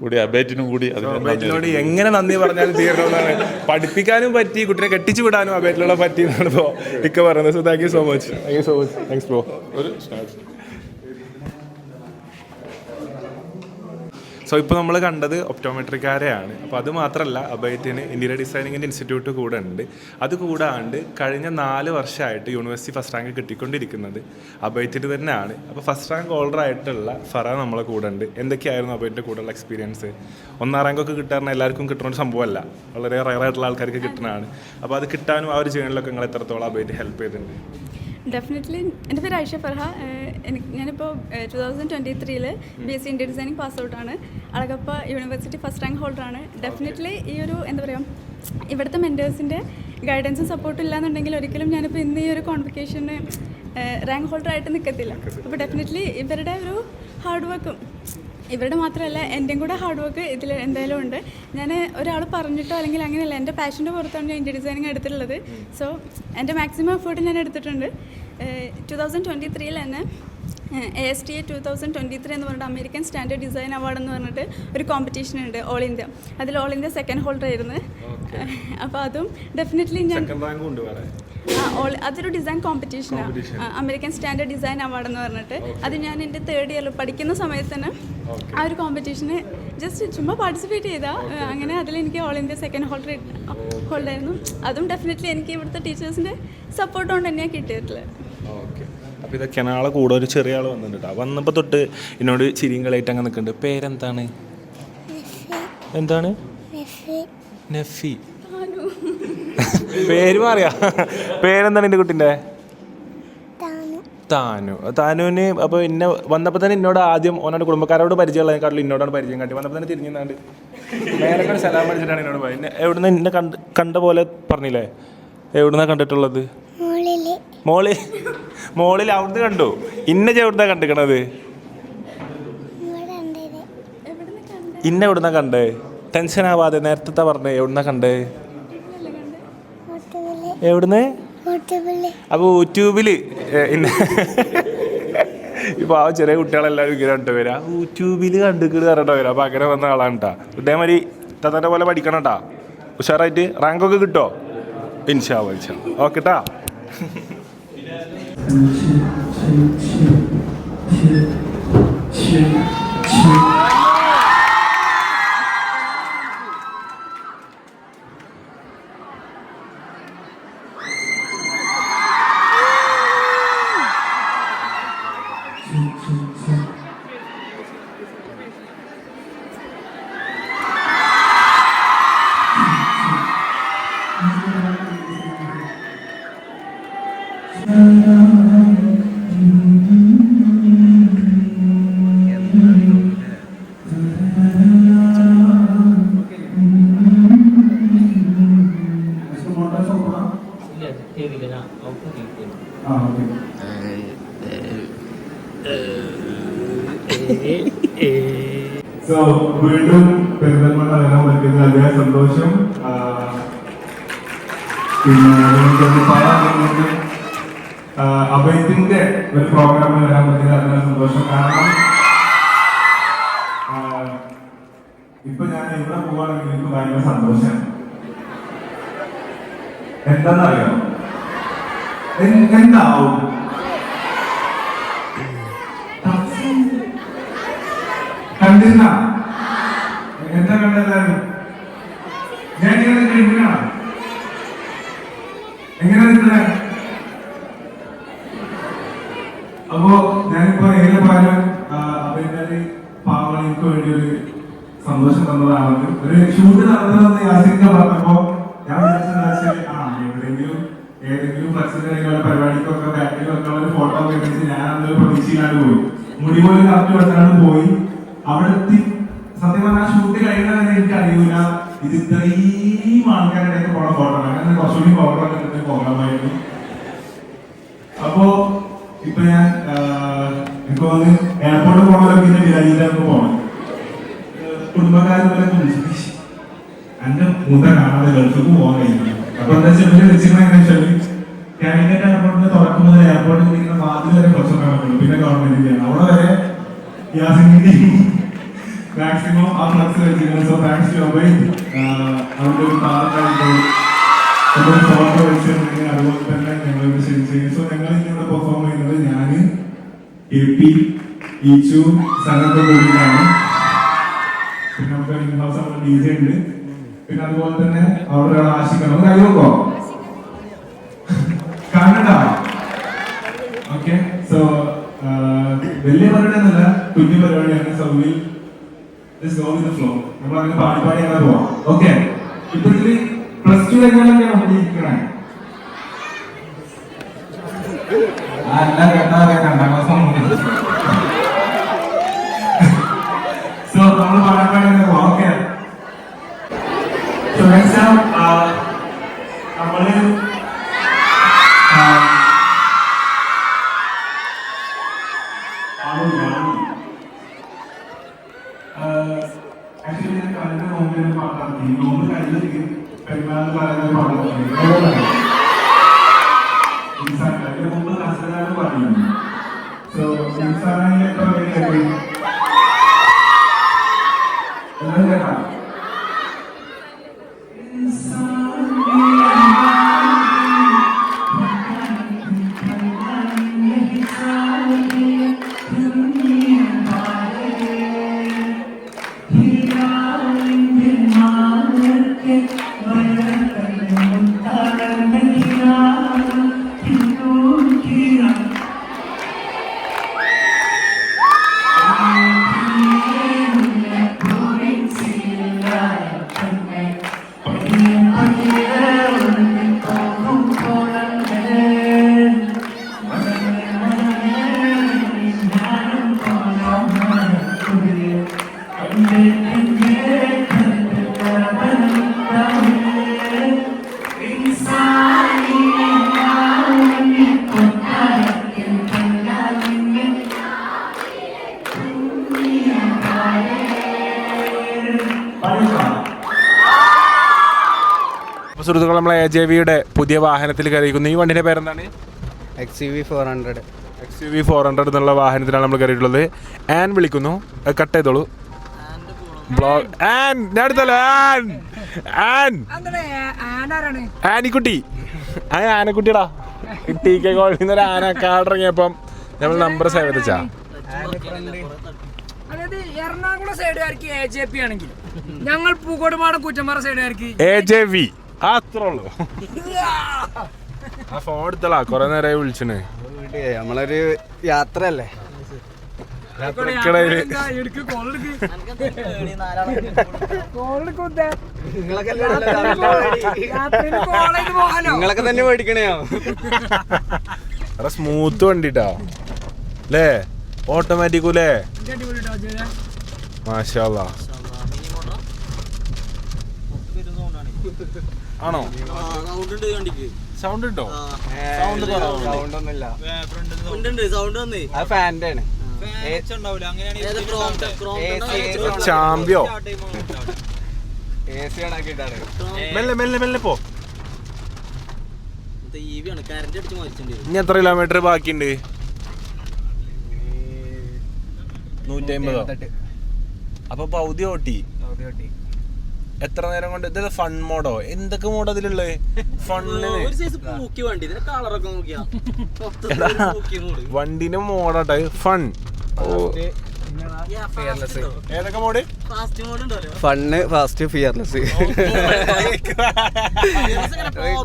കൂടി അബേറ്റിനും കൂടി അബേറ്റിനോട് എങ്ങനെ നന്ദി പറഞ്ഞാലും തീരണമെന്നാണ്. പഠിപ്പിക്കാനും പറ്റി, കുട്ടിനെ കെട്ടിച്ചു വിടാനും അബേറ്റിലുള്ള പറ്റി എന്നാണ് ഇപ്പോൾ ഇക്ക പറയുന്നത്. So thank you so much. Thanks bro. So ഇപ്പോൾ നമ്മൾ കണ്ടത് ഒപ്റ്റോമെട്രിക്കാരെയാണ്. അപ്പോൾ അത് മാത്രമല്ല, അബേറ്റിന് ഇന്റീരിയർ ഡിസൈനിങ്ങിൻ്റെ ഇൻസ്റ്റിറ്റ്യൂട്ട് കൂടെ ഉണ്ട്. അത് കൂടാണ്ട് കഴിഞ്ഞ 4 വർഷമായിട്ട് യൂണിവേഴ്സിറ്റി ഫസ്റ്റ് റാങ്ക് കിട്ടിക്കൊണ്ടിരിക്കുന്നത് അബേറ്റിന് തന്നെയാണ്. അപ്പോൾ ഫസ്റ്റ് റാങ്ക് ഹോൾഡർ ആയിട്ടുള്ള ഫറ നമ്മളെ കൂടെ ഉണ്ട്. എന്തൊക്കെയായിരുന്നു അബേറ്റിൻ്റെ കൂടെയുള്ള എക്സ്പീരിയൻസ്? 1ാം റാങ്കൊക്കെ കിട്ടാറുണ്ട് എല്ലാവർക്കും കിട്ടുന്ന ഒരു സംഭവമല്ല, വളരെ റയറായിട്ടുള്ള ആൾക്കാർക്ക് കിട്ടുന്നതാണ്. അപ്പോൾ അത് കിട്ടാനും ആ ഒരു ജേണിലൊക്കെ നിങ്ങൾ എത്രത്തോളം അബേറ്റ് ഹെൽപ്പ് ചെയ്തിട്ടുണ്ട്? ഡെഫിനറ്റ്ലി. എൻ്റെ പേര് ഐഷ ഫർഹ. ഞാനിപ്പോൾ 2023 BSc ഇന്റീരിയർ ഡിസൈനിങ് പാസ് ഔട്ടാണ്. അളഗപ്പ യൂണിവേഴ്സിറ്റി ഫസ്റ്റ് റാങ്ക് ഹോൾഡറാണ്. ഡെഫിനറ്റ്ലി ഈ ഒരു എന്താ പറയുക, ഇവിടുത്തെ മെൻറ്റേഴ്സിൻ്റെ ഗൈഡൻസും സപ്പോർട്ടും ഇല്ലാന്നുണ്ടെങ്കിൽ ഒരിക്കലും ഞാനിപ്പോൾ ഇന്ന് ഈ ഒരു കോൺവൊക്കേഷന് റാങ്ക് ഹോൾഡറായിട്ട് നിൽക്കത്തില്ല. അപ്പോൾ ഡെഫിനറ്റ്ലി ഇവരുടെ ഒരു ഹാർഡ് വർക്കും, ഇവരുടെ മാത്രമല്ല എൻ്റെയും കൂടെ ഹാർഡ് വർക്ക് ഇതിൽ എന്തായാലും ഉണ്ട്. ഞാൻ ഒരാൾ പറഞ്ഞിട്ടോ അല്ലെങ്കിൽ അങ്ങനെയല്ല, എൻ്റെ പാഷൻ്റെ പുറത്താണ് ഞാൻ ഇന്റീരിയർ ഡിസൈനിങ് എടുത്തിട്ടുള്ളത്. സോ എൻ്റെ മാക്സിമം എഫേർട്ട് ഞാൻ എടുത്തിട്ടുണ്ട്. 2023 തന്നെ ASTA 2023 എന്ന് പറഞ്ഞിട്ട് അമേരിക്കൻ സ്റ്റാൻഡേർഡ് ഡിസൈൻ അവാർഡ് എന്ന് പറഞ്ഞിട്ട് ഒരു കോമ്പറ്റീഷൻ ഉണ്ട്, ഓൾ ഇന്ത്യ. അതിൽ ഓൾ ഇന്ത്യ സെക്കൻഡ് ഹോൾഡർ ആയിരുന്നു. അപ്പോൾ അതും ഡെഫിനറ്റ്ലി ഞാൻ അതൊരു ഡിസൈൻ കോമ്പറ്റീഷനാണ്, അമേരിക്കൻ സ്റ്റാൻഡേർഡ് ഡിസൈൻ അവാർഡ് എന്ന് പറഞ്ഞിട്ട്. അത് ഞാൻ എൻ്റെ 3rd ഇയറിൽ പഠിക്കുന്ന സമയത്ത് തന്നെ ആ ഒരു കോമ്പറ്റീഷന് ജസ്റ്റ് ചുമ്മാ പാർട്ടിസിപ്പേറ്റ് ചെയ്താൽ അങ്ങനെ അതിലെനിക്ക് ഓൾ ഇന്ത്യ സെക്കൻഡ് ഹോൾഡറായിരുന്നു. അതും ഡെഫിനറ്റ്ലി എനിക്ക് ഇവിടുത്തെ ടീച്ചേഴ്സിൻ്റെ സപ്പോർട്ട് കൊണ്ട് തന്നെയാണ് കിട്ടിയിട്ടുള്ളത്. ഓക്കെ, അപ്പോൾ ഇതൊക്കെയാണ് ആളെ കൂടെ ഒരു ചെറിയ ആൾ വന്നിട്ടുണ്ട്. വന്നപ്പോൾ തൊട്ട് എന്നോട് ചിരിയും കളയായിട്ട് അങ്ങ് നിൽക്കുന്നുണ്ട്. പേരെന്താണ്? എന്താണ്? നഫി. പേര് മാറിയാ? പേരെന്താണ് എൻ്റെ കുട്ടീൻ്റെ? താനുവിന്. അപ്പോൾ ഇന്നെ വന്നപ്പോൾ തന്നെ എന്നോട് ആദ്യം ഓനോട് കുടുംബക്കാരോട് പരിചയമുള്ളതിനെക്കാട്ടിലും എന്നോടാണ് പരിചയം കാട്ടി. വന്നപ്പോൾ തന്നെ തിരിഞ്ഞാണ്ട് മേലക്കാട് സലാം പഠിച്ചിട്ടാണ് എന്നോട് പറയുന്നത്. എവിടുന്ന് എന്നെ കണ്ട പോലെ പറഞ്ഞില്ലേ? എവിടുന്നാണ് കണ്ടിട്ടുള്ളത്? മോളിൽ അവിടുന്ന് കണ്ടു. എവിടുന്നാ കണ്ടിക്കണത്? ഇന്ന എവിടുന്നാ കണ്ടേ? ടെൻഷൻ ആവാതെ നേരത്തെ പറഞ്ഞേ. എവിടുന്നാ കണ്ടേ? എവിടുന്ന്? അപ്പോൾ യൂട്യൂബിൽ ഇപ്പോൾ ആ ചെറിയ കുട്ടികളെല്ലാവരും ഇങ്ങനെ കണ്ടു വരാ യൂട്യൂബിൽ കണ്ടിട്ട് കറണ്ട് വരാം. അപ്പോൾ അങ്ങനെ വന്ന ആളാണ് കേട്ടോ. ഇതേമാതിരി തത്തൻ്റെ പോലെ പഠിക്കണം കേട്ടോ. ഉഷാറായിട്ട് റാങ്കൊക്കെ കിട്ടോ? ഇൻഷാ അല്ലാ. ഓക്കെ ട്ടാ. സോ വീണ്ടും പെരിന്തൽമണ്ണ വരാൻ പറ്റുന്ന അതേ സന്തോഷം. പിന്നെ പറയാറുണ്ട് അഭയത്തിന്റെ ഒരു പ്രോഗ്രാമിൽ വരാൻ പറ്റുന്ന അതേ സന്തോഷം. കാരണം ഇപ്പൊ ഞാൻ എവിടെ പോവാണെങ്കിൽ എനിക്ക് ഭയങ്കര സന്തോഷം. എന്താന്നറിയാം എന്താവും കണ്ടിരുന്ന എന്താ കണ്ടതാണ്? ഞാൻ ഇങ്ങനെ കഴിക്കണ എങ്ങനെ നിൽക്കണേ? അപ്പോ ഞാനിപ്പോ ഏറെ പാലും അവരുടെ പാവങ്ങൾക്ക് വേണ്ടി ഒരു സന്തോഷം തന്നതാണ്. ഒരു ഷൂട്ട് നടന്നതെന്ന് യാസിക്ക പറഞ്ഞപ്പോ ഞാൻ വിചാരിച്ചത് എവിടെയെങ്കിലും ഏതെങ്കിലും ഫ്ലക്സിന്റെ പരിപാടിക്കൊക്കെ ബാക്കിൽ വെക്കാനുള്ള ഒരു ഫോട്ടോ വെച്ച് ഞാൻ അന്നൊരു പ്രതീക്ഷയിലാണ് പോയി. മുടി പോലും കറക്റ്റ് വെച്ചാണ് പോയി. അവിടെ എത്തി സത്യം പറഞ്ഞാൽ ഷൂട്ട് കഴിയുന്നവരെ എനിക്ക് അറിയൂല ഇത് ഇത്രയും ആൾക്കാരുടെ ഇടയ്ക്ക് പോണ ഫോട്ടോ അങ്ങനെ കുറച്ചുകൂടി ഫോട്ടോ എടുത്തിട്ട് പോകാമായിരുന്നു. അപ്പോ ഇപ്പൊ ഞാൻ എനിക്ക് വന്ന് എയർപോർട്ടിൽ പോകണമല്ലോ. പിന്നെ വിരാജിലേക്ക് പോകണം. കുടുംബക്കാരെ എന്റെ മുത കാണാതെ ഗൾഫിക്ക് പോകാൻ കഴിയില്ല. അപ്പൊ എന്താ വെച്ചാൽ വെച്ചിട്ടുണ്ടെങ്കിൽ കാലിക്കറ്റ് എയർപോർട്ടിൽ തുറക്കുന്നത് എയർപോർട്ടിൽ ഇരിക്കുന്ന വാതിൽ വരെ പ്രശ്നം കാണുള്ളൂ. പിന്നെ ഗവൺമെന്റിന്റെയാണ് അവിടെ വരെ യാസിന്റെയും മാക്സിമം ആ ഫ്ലക്സ് വെച്ചിരുന്നു. So thanks to Abhay. അവരുടെ ഒരു താരക്കായിട്ട് ഫോട്ടോ വെച്ചിട്ടുണ്ടെങ്കിൽ അതുപോലെ തന്നെ ഞങ്ങളോട് ശരി ചെയ്യും. സോ ഞങ്ങൾ ഇന്നിവിടെ പെർഫോം ചെയ്യുന്നത് ഞാൻ AP ഈച്ചു സനൊക്കെ കൂടിയിട്ടാണ്. പിന്നെ നമുക്ക് ഇൻഹൗസ് അവിടെ DJ ഉണ്ട്. പിന്നെ അതുപോലെ തന്നെ അവിടെ ഒരാൾ ആശിക്കണം കൈ നോക്കോ കാണണ്ട. ഓക്കെ സോ വലിയ പരിപാടിയൊന്നുമല്ല, കുഞ്ഞു പരിപാടിയാണ്. So will just go with the flow. നമ്മൾ അങ്ങനെ പാടി അങ്ങനെ പോവാം. ഓക്കെ ഇപ്പൊ ഇതില് +2 കഴിഞ്ഞാലൊക്കെ നമുക്ക് ഇരിക്കണേ. എല്ലാം കേട്ടാ രണ്ടാം ക്ലാസ്. സോ നമ്മൾ പാടി അങ്ങനെ പോവാം. ഓക്കെ സോ നെക്സ്റ്റ് നമ്മള് ആക്ച്വലി ഞാൻ കഴിഞ്ഞ നോമ്പിൽ പാട്ടാക്കി. നോമ്പ് കഴിഞ്ഞിട്ട് പെരുന്നാളിൽ പറയുന്ന പാട്ടാക്കി. അതിന് മുമ്പ് കസനാണ് പറയുന്നത്. സോ ഇൻസാനിൽ എത്ര പേര് കേൾക്കും? എന്താ കേട്ടാ? സുഹൃത്തുക്കൾ, നമ്മളെ AJVയുടെ പുതിയ വാഹനത്തിൽ കയറിയിരിക്കുന്നു. ഈ വണ്ടിയുടെ പേരെന്താണ്? XUV 400. SUV 400 എന്നുള്ള വാഹനത്തിലാണ് നമ്മൾ കയറിയിട്ടുള്ളത്. ആൻ വിളിക്കുന്നു, കട്ട് ചെയ്തോളൂ. ബ്ലോഗ് ആൻ ഞാൻ എടുത്തല്ലോ. ആൻ ആനിക്കുട്ടി, ആനക്കുട്ടിടാ. TK കോളേജിൽ നിന്ന് ഒരു ആന കാടിറങ്ങിയപ്പം നമ്മൾ നമ്പർ സേവ് ചെയ്താ. അതായത് എറണാകുളം സൈഡുകാർക്ക് AJP ആണെങ്കിൽ ഞങ്ങൾ പൂക്കോട്ടുപാടം കുറ്റമ്പാറ സൈഡുകാർക്ക് AJV. അത്രേ ഉള്ളൂ. ആ ഫോൺ എടുത്തളാ, കൊറേ നേരമായി വിളിച്ചിന്. നമ്മളൊരു യാത്ര അല്ലേ. നിങ്ങളൊക്കെ തന്നെ മേടിക്കണയോ? സ്മൂത്ത് വണ്ടിട്ടാ അല്ലേ, ഓട്ടോമാറ്റിക്കൂലേ. മാഷാ അല്ലാ. ആണോ? സൗണ്ട് ഉണ്ടോ? ചാമ്പ്യോ മെല്ലെ മെല്ലെ മെല്ലെ പോ. ഇനി എത്ര കിലോമീറ്റർ ബാക്കിയുണ്ട്? 150. അപ്പൊ പൗതി ഓട്ടി. എത്ര നേരം കൊണ്ട്? ഇത് ഫൺ മോഡോ? എന്തൊക്കെ മോഡ് അതിലുള്ളത്? വണ്ടിന്റെ മോഡാട്ടെ ഫൺ. ഏതൊക്കെ mode? Fun, fast, fearless.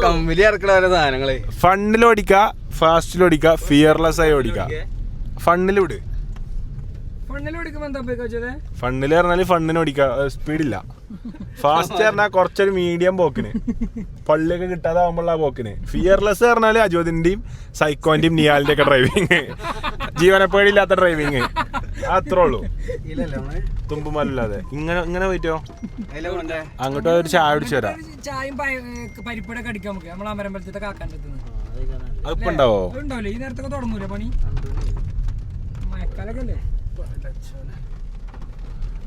Company ഇറക്കണ ഓരോ സാധനങ്ങള്. ഫണ്ണിൽ ഓടിക്ക, ഫാസ്റ്റിൽ ഓടിക്ക, ഫിയർലെസ് ആയി ഓടിക്ക. ഫണ്ണിൽ വിട്. ഫണ്ണിൽ പറഞ്ഞാല് ഫണ്ണിന് ഓടിക്ക, സ്പീഡില്ല. ഫാസ്റ്റ് പറഞ്ഞാൽ കുറച്ചൊരു മീഡിയം പോക്കിന്, പള്ളിയൊക്കെ കിട്ടാതാവുമ്പോഴുള്ള പോക്കിന്. ഫിയർലെസ് പറഞ്ഞാല് അജോദിന്റെയും സൈക്കോന്റെയും നിയാലിന്റെ ഒക്കെ ഡ്രൈവിങ്, ജീവനപ്പേടിയില്ലാത്ത ഡ്രൈവിങ്. അത്രേ ഉള്ളൂ. തുമ്പുമല്ലാതെ ഇങ്ങനെ ഇങ്ങനെ പോയിട്ടോ അങ്ങോട്ട് ഒരു ചായ കുടിച്ചു വരാം. ചായയും പരിപ്പടൊക്കെ അടിക്കാൻ നമുക്ക് നമ്മളെ അമരമ്പലത്തെ കാക്കാൻ്റെ അതിപ്പോ ഉണ്ടാവോ? ഉണ്ടാവില്ലേ ഈ നേരത്തൊക്കെ തുടങ്ങൂലേ പണി? മഴക്കാലൊക്കെ അല്ലേ.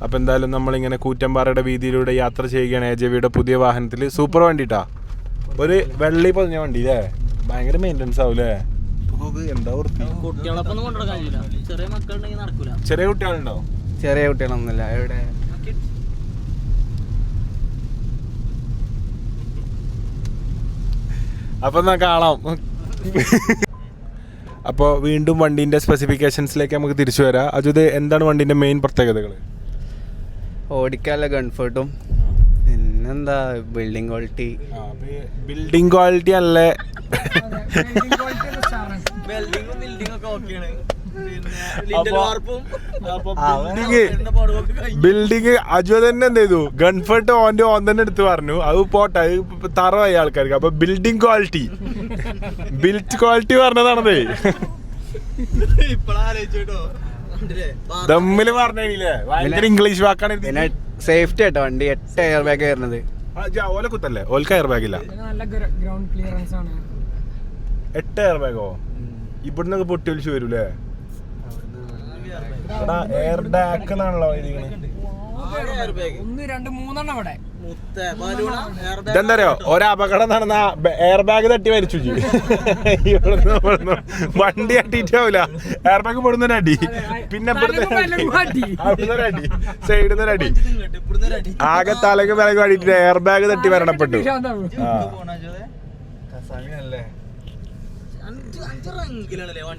അപ്പൊ എന്തായാലും നമ്മളിങ്ങനെ കൂറ്റമ്പാറയുടെ വീതിയിലൂടെ യാത്ര ചെയ്യുകയാണ് AJVയുടെ പുതിയ വാഹനത്തിൽ. സൂപ്പർ വണ്ടിട്ടാ, ഒരു വെള്ളി പൊതിഞ്ഞ വണ്ടി അല്ലേ. ഭയങ്കര മെയിൻ്റെനൻസ് ആവൂലേ. എന്താ ചെറിയ കുട്ടികളുണ്ടോ? ചെറിയ കുട്ടികളൊന്നുമില്ല. എവിടെ? അപ്പൊ എന്നാ കാണാം. അപ്പോൾ വീണ്ടും വണ്ടീൻ്റെ സ്പെസിഫിക്കേഷൻസിലേക്ക് നമുക്ക് തിരിച്ചു വരാം. അത് എന്താണ് വണ്ടീൻ്റെ മെയിൻ പ്രത്യേകതകൾ? ഓടിക്കാനുള്ള കംഫർട്ടും പിന്നെന്താ ബിൽഡിംഗ് ക്വാളിറ്റി. ബിൽഡിംഗ് ക്വാളിറ്റി അല്ലേ? ബിൽഡിങ് അജു തന്നെ എന്ത് ചെയ്തു? കംഫർട്ട് ഓൻ തന്നെ എടുത്ത് പറഞ്ഞു. അത് പോട്ടെ, തറവായി ആൾക്കാർക്ക്. അപ്പൊ ബിൽഡിംഗ് ക്വാളിറ്റി, ബിൽറ്റ് ക്വാളിറ്റി പറഞ്ഞതാണതേ. തമ്മില് പറഞ്ഞില്ലേ, ഭയങ്കര ഇംഗ്ലീഷ് വാക്കാണ്. പിന്നെ സേഫ്റ്റി ആട്ടോ വണ്ടി. 8 എയർ ബാഗ് വരുന്നത്. ഓല കുത്തല്ലേ? ഓൽക്ക് എയർ ബാഗില്ല. 8 എയർ ബാഗോ? ഇവിടുന്നൊക്കെ പൊട്ടി ഒലിച്ചു വരൂലേ? എയർ ബാഗ് എന്നാണല്ലോ ഇതെന്താ അറിയോ? ഒരപകടം നടന്ന എയർ ബാഗ് തട്ടി മരിച്ചു. വണ്ടി തട്ടിട്ടാവൂല, എയർ ബാഗ് പൊടുന്നൊരടി, പിന്നെ അടി സൈഡിന്നൊരടി, ആകെ തലക്ക് വിലക്ക് വേണ്ടിട്ട് എയർ ബാഗ് തട്ടി മരണപ്പെട്ടു.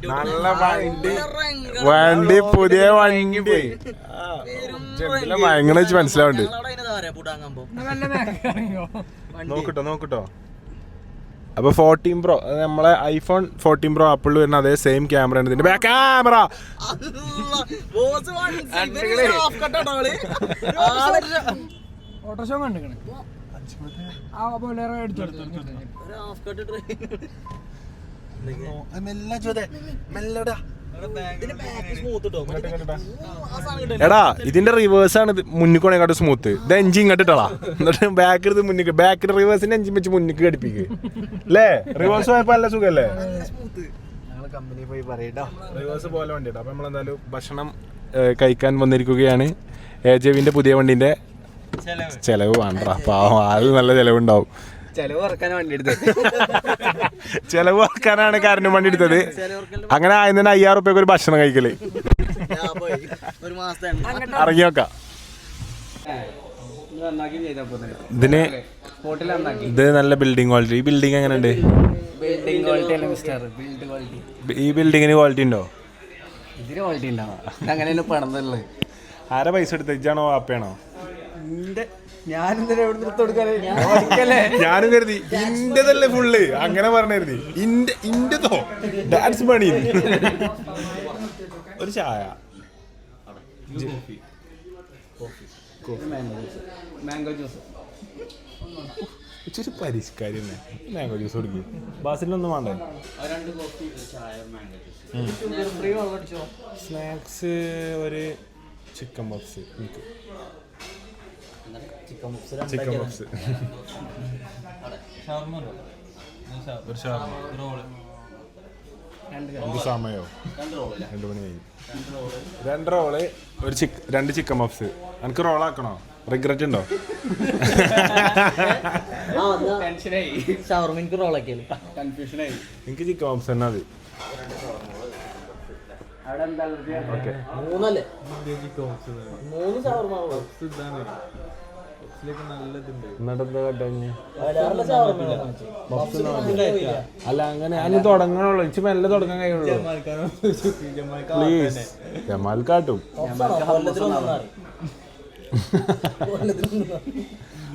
നല്ല വണ്ടി, പുതിയ വണ്ടി ഭയങ്കര മനസ്സിലാവുണ്ട്. നോക്കട്ടോ. അപ്പൊ 14 Pro നമ്മളെ iPhone 14 Pro ആപ്പിളിൽ വരുന്ന അതേ സെയിം ക്യാമറ ആണ് ഇതിന്റെ ബാക്ക് ക്യാമറ. ഓട്ടോഷോ കണ്ടിക്കണേ. എടാ ഇതിന്റെ റിവേഴ്സ് ആണ് മുന്നിൽ കൊണേക്കാട്ട് സ്മൂത്ത്. ഇത് എഞ്ചിൻ ഇങ്ങോട്ടിട്ടാ, എന്നിട്ട് ബാക്ക് എടുത്ത് മുന്നിൽ, ബാക്കിൽ റിവേഴ്സിന്റെ എഞ്ചിൻ വെച്ച് മുന്നിൽ ഘടിപ്പിക്കുക അല്ലേ? റിവേഴ്സ് പോയപ്പോ നല്ല സുഖല്ലേ? റിവേഴ്സ് പോലെ വണ്ടി. അപ്പൊ നമ്മളെന്തായാലും ഭക്ഷണം കഴിക്കാൻ വന്നിരിക്കുകയാണ്. AJVന്റെ പുതിയ വണ്ടിന്റെ ചെലവ് വേണ്ട, പാവം, അത് നല്ല ചെലവുണ്ടാവും. ചെലവ് കുറക്കാൻ വണ്ടി എടുത്ത് ചെലവ് ആക്കാനാണ് കരണ്ട് വണ്ടി എടുത്തത്. അങ്ങനെ ആയതിന് 5000 റുപ്യക്ക് ഒരു ഭക്ഷണം കഴിക്കല്. ഇറങ്ങി നോക്കാം. ഇതിന് ഇത് നല്ല ബിൽഡിംഗ് ക്വാളിറ്റി. ഈ ബിൽഡിംഗ് എങ്ങനെയുണ്ട്? ഈ ബിൽഡിങ്ങിന് ക്വാളിറ്റി ഉണ്ടോ? ആരാ പൈസ എടുത്ത്? ഇജാണോ വാപ്പയാണോ? ഞാനും കരുതി ഇന്റതല്ലേ ഫുള്ള്, അങ്ങനെ പറഞ്ഞിരുന്നു. ഇന്റതോ ഡാൻസ് പണി. ഒരു ചായ, മാംഗോ ജ്യൂസ്, ഇച്ചിരി പരിഷ്കാരി തന്നെ. മാംഗോ ജ്യൂസ് കുടിക്കും. ബാസിലൊന്നും വേണ്ടേ? സ്നാക്സ് ഒരു ചിക്കൻ പപ്സ്. എനിക്ക് ചിക്കൻ പപ്സ്, ഒരു ഷവർമ. എന്ത് സമയോ? 2 മണി കഴിഞ്ഞു. 2 റോള്, ഒരു 2 ചിക്കൻ പപ്സ്. എനിക്ക് റോളാക്കണോ? റിഗ്രറ്റ് ഉണ്ടോ? എനിക്ക് ചിക്കൻ പപ്സ് തന്നെ മതി. ഓക്കെ, അല്ല അങ്ങനെ അതിന് തുടങ്ങണുള്ളൂ. ഇച്ച് മെല്ലെ തുടങ്ങാൻ കഴിയുള്ളൂ. പ്ലീസ് ജമാൽ കാട്ടും.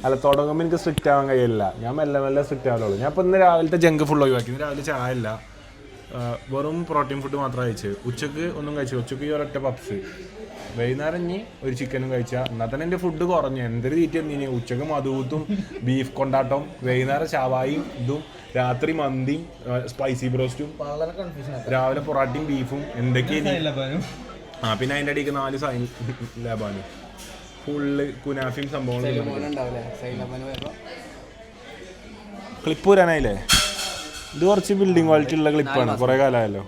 അല്ല തുടങ്ങുമ്പോൾ എനിക്ക് സ്ട്രിക്റ്റ് ആവാൻ കഴിയില്ല. ഞാൻ മെല്ലെ മെല്ലെ സ്ട്രിക്റ്റ് ആവുള്ളൂ. ഞാൻ ഇപ്പം ഇന്ന് രാവിലത്തെ ജങ്ക് ഫുഡ് ഒഴിവാക്കി. ഇന്ന് രാവിലെ ചായ ഇല്ല, വെറും പ്രോട്ടീൻ ഫുഡ് മാത്രമേ കഴിച്ചു. ഉച്ചക്ക് ഒന്നും കഴിച്ചു. ഉച്ചക്ക് ഈ ഒരൊറ്റ പപ്സ്. വൈകുന്നേരം ഇനി ഒരു ചിക്കനും കഴിച്ചാൽ എന്നാൽ തന്നെ എൻ്റെ ഫുഡ് കുറഞ്ഞു. എന്തൊരു തീറ്റ എന്തിനു? ഉച്ചക്ക് മധുത്തും ബീഫ് കൊണ്ടാട്ടം, വൈകുന്നേരം ഷവായും ഇതും, രാത്രി മന്തിയും സ്പൈസി ബ്രോസ്റ്റും, രാവിലെ പൊറാട്ടയും ബീഫും എന്തൊക്കെയാണ്. പിന്നെ അതിൻ്റെ അടിക്ക് 4 സൈൻ ലബാനും ഫുള്ള് കുനാഫിയും സംഭവങ്ങളും. ക്ലിപ്പ് വരാനായില്ലേ? ഇത് കുറച്ച് ബിൽഡിംഗ് ക്വാളിറ്റി ഉള്ള ക്ലിപ്പാണ്. കുറേ കാലമായല്ലോ.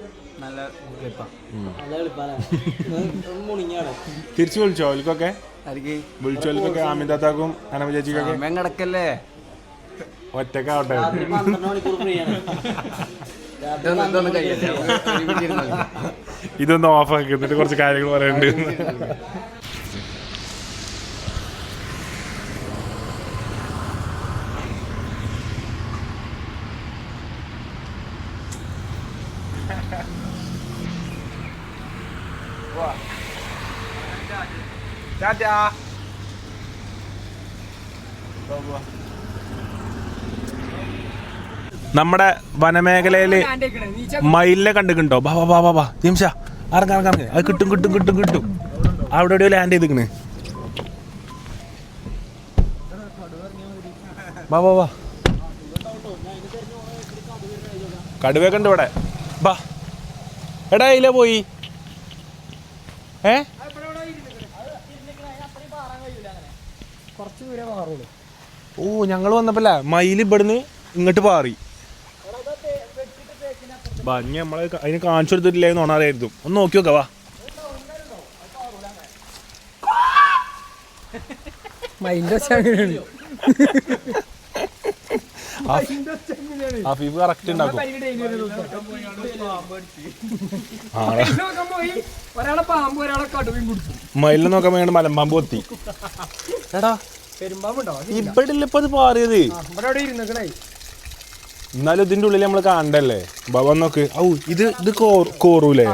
തിരിച്ചു വിളിച്ചോ ഓൽക്കൊക്കെ? വിളിച്ചോൽക്കൊക്കെ ആമിതാത്താക്കും അനമ ചേച്ചിക്കൊക്കെ ഒറ്റക്കാവട്ടെ. ഇതൊന്ന് ഓഫ് ആക്കി എന്നിട്ട് കുറച്ച് കാര്യങ്ങൾ പറയാനുണ്ട്. നമ്മുടെ വനമേഖലയില് മയിലിനെ കണ്ടിട്ടുണ്ടോ? ബാ ബാ ബാ ബാ തീംഷ ഇറങ്ങ. അത് കിട്ടും കിട്ടും കിട്ടും കിട്ടും. അവിടെ എവിടെയോ ലാൻഡ് ചെയ്തിക്കണ്. ബാ ബാ ബാ. കടുവയൊക്കെ ഉണ്ട് ഇവിടെ. ബാ എടാ ഇതിലെ പോയി. ഓ ഞങ്ങൾ വന്നപ്പോല്ല മയിൽ ഇവിടുന്ന് ഇങ്ങോട്ട് പാറി. ഇനി നമ്മളെ അതിന് കാണിച്ചു കൊടുത്തിട്ടില്ലായിരുന്നു ഓണാറായിരുന്നു. ഒന്ന് നോക്കി നോക്കാം. വാ ഹഫീഫ് കറക്റ്റ് ഉണ്ടാക്കും. മയിലിനെ നോക്കാൻ വേണ്ടി മലമ്പാമ്പ് കൊത്തി. എടാ ഇവിടെ ഇപ്പൊ അത് പാറിയത്. എന്നാലും ഇതിന്റെ ഉള്ളിൽ നമ്മള് കാണണ്ടല്ലേ? ബാബ നോക്ക്. ഔ ഇത് ഇത് കോറൂലേ?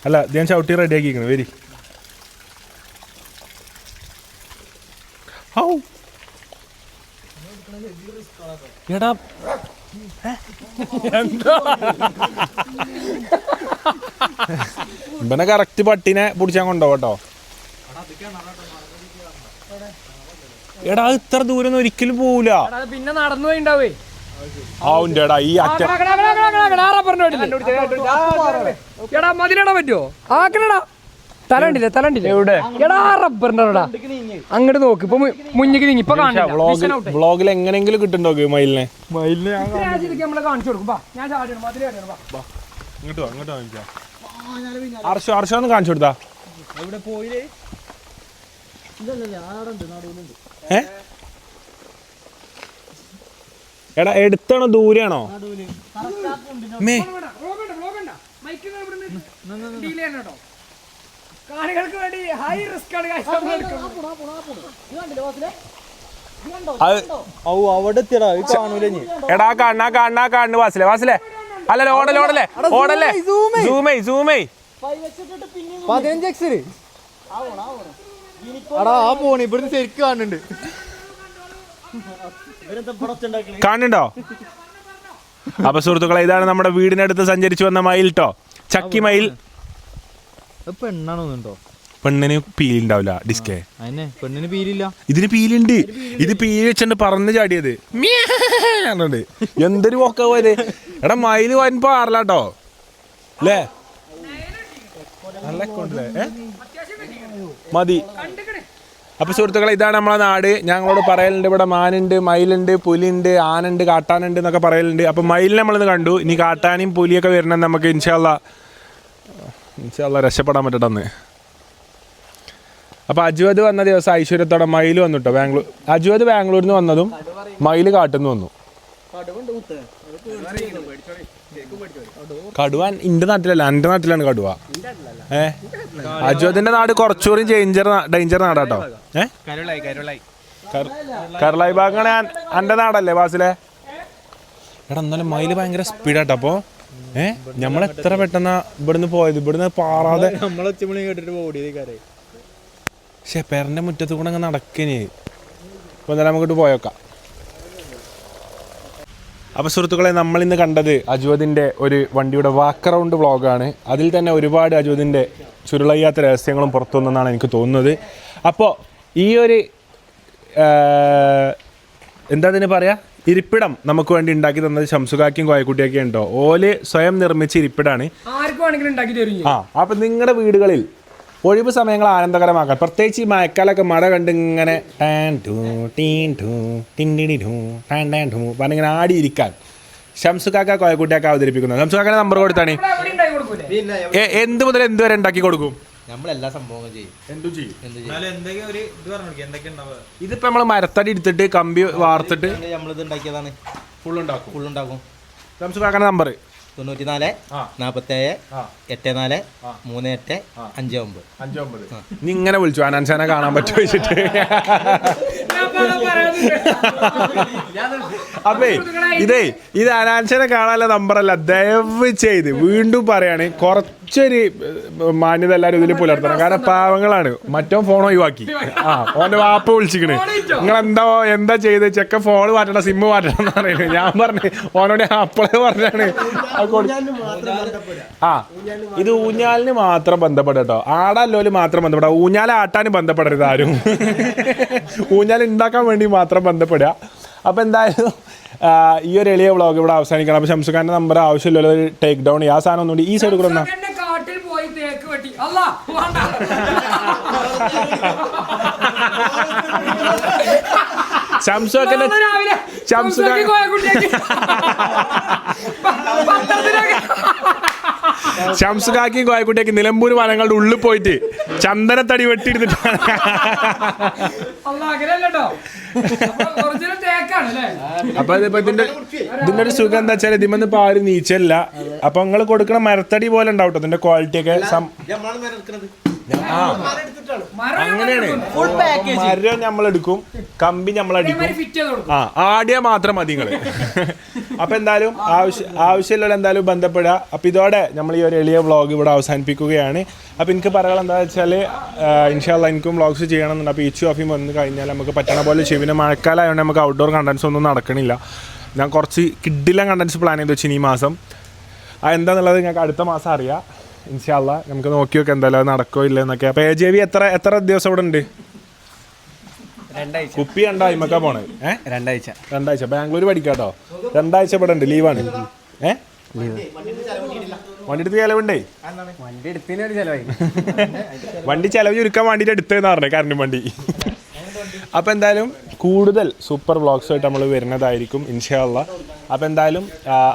അല്ല ഞാൻ ചവിട്ടി റെഡി ആക്കിക്കണ. വരി. ഔ എടാ ഇവനെ കറക്റ്റ് പട്ടിനെ പിടിച്ചാൻ കൊണ്ടുപോട്ടോ. എടാ ഇത്ര ദൂരം ഒരിക്കലും പോവൂല. പിന്നെ നടന്നു പോയിണ്ടാവേ. ആവുണ്ടേടാ ഈ അറ്റ എടാ മതിലിടാൻ പറ്റുമോ? ആക്കണടാ. തലണ്ടില്ലേ തലണ്ടില്ലേ? എവിടെ? എടാ റബ്ബറിന്റെ അങ്ങോട്ട് നോക്ക്. ഇപ്പൊ മുന്നിക്ക് നീങ്ങി. ഇപ്പൊ വ്ളോഗിൽ എങ്ങനെങ്കിലും കിട്ടുണ്ടോ മയിലിനെ? നമ്മളെ കാണിച്ചു കൊടുക്കും. ഞാൻ ഇങ്ങോട്ട് അങ്ങോട്ട് വാങ്ങിക്കാം. അർഷ ഒന്ന് കാണിച്ചു കൊടുത്താ. എടാ എടുത്താണോ ദൂരെയാണോ? മേ കാണികൾക്ക് വേണ്ടി ഹൈ റിസ്ക് ആണ് എടാ കാണുന്ന വാസിലെ അല്ലല്ലേ ഓടല്ലേ സൂമേ 15x ഇവിടുന്ന് ശരിക്കും കാണുന്നുണ്ട്. കാണുന്നുണ്ടോ? അപ്പൊ സുഹൃത്തുക്കളെ, ഇതാണ് നമ്മുടെ വീടിനടുത്ത് സഞ്ചരിച്ചു വന്ന മയിൽ ട്ടോ, ചക്കി മയിൽ. പെണ്ണാണോന്നുണ്ടോ? പെണ്ണിന് പീലുണ്ടാവില്ല ഡിസ്കേ. പെണ്ണിന് പീലില്ല. ഇതിന് പീലുണ്ട്. ഇത് പീല് വെച്ചിട്ട് പറന്ന് ചാടിയത്. എന്തൊരു പോക്കാ പോയത്. എടാ മയിൽ വൻ പാറലാട്ടോ അല്ലേ? മതി. അപ്പൊ സുഹൃത്തുക്കളെ, ഇതാണ് നമ്മളെ നാട്. ഞങ്ങളോട് പറയലുണ്ട് ഇവിടെ മാനുണ്ട്, മയിലുണ്ട്, പുലിയുണ്ട്, ആനുണ്ട്, കാട്ടാനുണ്ട് എന്നൊക്കെ പറയലുണ്ട്. അപ്പൊ മയിലിനെ നമ്മളിന്ന് കണ്ടു. ഇനി കാട്ടാനും പുലിയൊക്കെ വരണം നമുക്ക് ഇൻഷാല്ലാ രക്ഷപ്പെടാൻ പറ്റട്ടെന്ന്. അപ്പൊ അജ്വദ് വന്ന ദിവസം ഐശ്വര്യത്തോടെ മയിൽ വന്നിട്ടോ ബാംഗ്ലൂർ. അജ്വദ് ബാംഗ്ലൂരിൽ നിന്ന് വന്നതും മയിൽ കാട്ടുന്നു വന്നു. കടുവ എന്റെ നാട്ടിലല്ല, എന്റെ നാട്ടിലാണ് കടുവ. അജ്വദിന്റെ നാട് കുറച്ചുകൂടി ഡേഞ്ചർ നാടാട്ടോ. കരളായി ഭാഗമാണ് എന്റെ നാടല്ലേ വാസിലെ? എടാ എന്നാലും മയില് ഭയങ്കര സ്പീഡാട്ടോ. അപ്പൊ നമ്മളെത്ര പെട്ടെന്നാ ഇവിടുന്ന് പോയത്, ഇവിടുന്ന് പാറാതെ പക്ഷെ പേരന്റെ മുറ്റത്ത് കൂടെ അങ്ങ് നടക്കണേ. ഇപ്പൊ എന്തായാലും നമുക്കിട്ട് പോയേക്കാം. അപ്പോൾ സുഹൃത്തുക്കളെ, നമ്മളിന്ന് കണ്ടത് അജ്വദിൻ്റെ ഒരു വണ്ടിയുടെ വാക്ക് റൗണ്ട് വ്ളോഗാണ്. അതിൽ തന്നെ ഒരുപാട് അജ്വദിൻ്റെ ചുരുളയ്യാത്ത രഹസ്യങ്ങളും പുറത്തു വന്നെന്നാണ് എനിക്ക് തോന്നുന്നത്. അപ്പോൾ ഈ ഒരു എന്താ അതിന് പറയുക, ഇരിപ്പിടം നമുക്ക് വേണ്ടി ഉണ്ടാക്കി തന്നത് ഷംസുഖാക്കും കോയക്കുട്ടിയൊക്കെ ഉണ്ടോ. ഓല് സ്വയം നിർമ്മിച്ച ഇരിപ്പിടാണ്. അപ്പം നിങ്ങളുടെ വീടുകളിൽ ഒഴിവ് സമയങ്ങൾ ആനന്ദകരമാക്കാൻ, പ്രത്യേകിച്ച് ഈ മഴക്കാലമൊക്കെ മഴ കണ്ട് ഇങ്ങനെ പറഞ്ഞിങ്ങനെ ആടിയിരിക്കാൻ ഷംസുഖാക്ക കോയക്കുട്ടിയൊക്കെ അവതരിപ്പിക്കുന്നത്. ഷംസുഖാക്കയുടെ നമ്പർ കൊടുത്താണ്. എന്ത് മുതൽ എന്ത് വരെ ഉണ്ടാക്കി കൊടുക്കും? നമ്മളെല്ലാ സംഭവങ്ങളും ചെയ്യും. ഇതിപ്പോ നമ്മള് മരത്തടി എടുത്തിട്ട് കമ്പി വാർത്തിട്ട് നമ്മളിത് ഉണ്ടാക്കിയതാണ്. ഫുള്ളുണ്ടാക്കും. ഷംസുഖാക്കയുടെ നമ്പർ 94 47 84 38 59. നീ ഇങ്ങനെ വിളിച്ചു അനാൻസാനെ കാണാൻ പറ്റുമോ വെച്ചിട്ട്. അപ്പേ ഇത് അനാൻസാനെ കാണാനുള്ള നമ്പറല്ല, ദയവ് ചെയ്ത് വീണ്ടും പറയാണ്, കുറച്ചൊരു മാന്യത എല്ലാവരും ഇതിൽ പുലർത്തണം. കാരണം പാവങ്ങളാണ്. മറ്റോ ഫോൺ ഒഴിവാക്കി. ഓന്റെ വാപ്പ വിളിച്ചിക്കണ്, എന്താ ചെയ്ത് ചെക്ക ഫോൺ മാറ്റണം, സിമ്മ് മാറ്റണം എന്ന് പറയുന്നത്. ഞാൻ പറഞ്ഞു ഓനോട് അപ്പോഴേ പറഞ്ഞാണ് ഇത് ഊഞ്ഞാലിന് മാത്രം ബന്ധപ്പെട്ടോ, ആടല്ലോല് മാത്രം ബന്ധപ്പെടാ. ഊഞ്ഞാൽ ആട്ടാനും ബന്ധപ്പെടരുത് ആരും. ഊഞ്ഞാൽ ഉണ്ടാക്കാൻ വേണ്ടി മാത്രം ബന്ധപ്പെടുക. അപ്പം എന്തായാലും ഈ ഒരു എളിയ വ്ളോഗ് ഇവിടെ അവസാനിക്കണം. അപ്പം ഷംസുഖാന്റെ നമ്പർ ആവശ്യമില്ലല്ലോ, ടേക്ക് ഡൗൺ ആ സാധനം ഒന്നുകൂടി ഈ സൈഡ് കൂടെ ഷംസുഖാക്കും കോയക്കുട്ടിയൊക്കെ നിലമ്പൂർ വനങ്ങളുടെ ഉള്ളിൽ പോയിട്ട് ചന്ദനത്തടി വെട്ടിയെടുത്തിട്ടാണ്. അപ്പൊ ഇതിന്റെ ഒരു സുഖം എന്താ വെച്ചാൽ ഇതിമെന്ന് ഇപ്പൊ ആരും നീച്ചല്ല. അപ്പൊ നിങ്ങൾ കൊടുക്കണ മരത്തടി പോലെ ഉണ്ടാവും കേട്ടോ ഇതിന്റെ ക്വാളിറ്റി ഒക്കെ. അങ്ങനെയാണ്. മരം നമ്മളെടുക്കും, കമ്പി നമ്മളടിക്കും. ആടിയ മാത്രം മതി നിങ്ങള്. അപ്പൊ എന്തായാലും ആവശ്യമില്ലല്ലോ എന്തായാലും ബന്ധപ്പെടുക. അപ്പൊ ഇതോടെ നമ്മൾ ഈ ഒരു എളിയ വ്ളോഗ് ഇവിടെ അവസാനിപ്പിക്കുകയാണ്. അപ്പൊ എനിക്ക് പറയാനുള്ള എന്താ വെച്ചാൽ ഇൻഷാല്ലാ എനിക്കും വ്ളോഗ്സ് ചെയ്യണമെന്നുണ്ട്. അപ്പോൾ ഈച്ച് ഓഫിയും വന്ന് കഴിഞ്ഞാൽ നമുക്ക് പറ്റണ പോലെ ചെയ്യും. പിന്നെ മഴക്കാലമായതുകൊണ്ട് നമുക്ക് ഔട്ട്ഡോർ കണ്ടൻസ് ഒന്നും നടക്കണില്ല. ഞാൻ കുറച്ച് കിഡിലും കണ്ടൻസ് പ്ലാൻ ചെയ്ത് വെച്ചു ഈ മാസം. എന്താണെന്നുള്ളത് നിങ്ങൾക്ക് അടുത്ത മാസം അറിയാം ഇൻഷാല്ലാ. നമുക്ക് നോക്കി നോക്കാം എന്തായാലും നടക്കോ ഇല്ല എന്നൊക്കെ. അപ്പോൾ AJV എത്ര ദിവസം ഇവിടെ ഉണ്ട്? 2 ആഴ്ച. കുപ്പി 2 ആഴ്ച പോണേ. 2 ആഴ്ച. 2 ആഴ്ച ബാംഗ്ലൂർ പഠിക്കാട്ടോ. 2 ആഴ്ച ഇവിടെ ഉണ്ട്, ലീവാണ്. വണ്ടി എടുത്ത് ചിലവുണ്ടേ. വണ്ടി ചിലവ് ചുരുക്കാൻ വേണ്ടിയിട്ട് എടുത്തതെന്ന് പറഞ്ഞേ, കറണ്ട് വണ്ടി. അപ്പോൾ എന്തായാലും കൂടുതൽ സൂപ്പർ വ്ളോഗ്സുമായിട്ട് നമ്മൾ വരുന്നതായിരിക്കും ഇൻഷാല്ലാ. അപ്പോൾ എന്തായാലും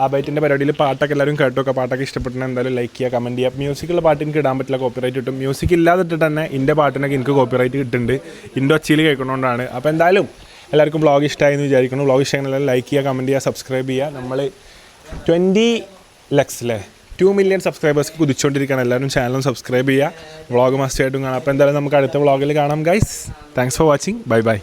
അബൈറ്റിൻ്റെ പരിപാടിയിൽ പാട്ടൊക്കെ എല്ലാവരും കേട്ടൊക്കെ, പാട്ടൊക്കെ ഇഷ്ടപ്പെട്ടാൽ എന്തായാലും ലൈക്ക് ചെയ്യുക, കമൻറ്റ് ചെയ്യുക. മ്യൂസിക്കുള്ള പാട്ട് എനിക്ക് ഇടാൻ പറ്റില്ല, കോപ്പിറൈറ്റ് കിട്ടും. മ്യൂസിക് ഇല്ലാതിട്ട് തന്നെ എൻ്റെ പാട്ടിനൊക്കെ എനിക്ക് കോപ്പിറൈറ്റ് കിട്ടുന്നുണ്ട്, എൻ്റെ ഒച്ചയിൽ കേൾക്കണോണ്ടാണ്. അപ്പോൾ എന്തായാലും എല്ലാവർക്കും വ്ളോഗ് ഇഷ്ടമായി എന്ന് വിചാരിക്കുന്നു. വ്ളോഗ് ഇഷ്ടമായാലും ലൈക്ക് ചെയ്യുക, കമൻറ്റ് ചെയ്യുക, സബ്സ്ക്രൈബ് ചെയ്യുക. നമ്മൾ 20 ലക്സ് അല്ലേ 2 മില്യൺ സബ്സ്ക്രൈബേഴ്സ് കുതിച്ചുകൊണ്ടിരിക്കുകയാണ്. എല്ലാവരും ചാനലും സബ്സ്ക്രൈബ് ചെയ്യുക. വ്ളോഗ് മസ്റ്റ് ആയിട്ടും കാണാം. അപ്പോൾ എന്തായാലും നമുക്ക് അടുത്ത വ്ളോഗിൽ കാണാം guys. Thanks for watching. Bye bye.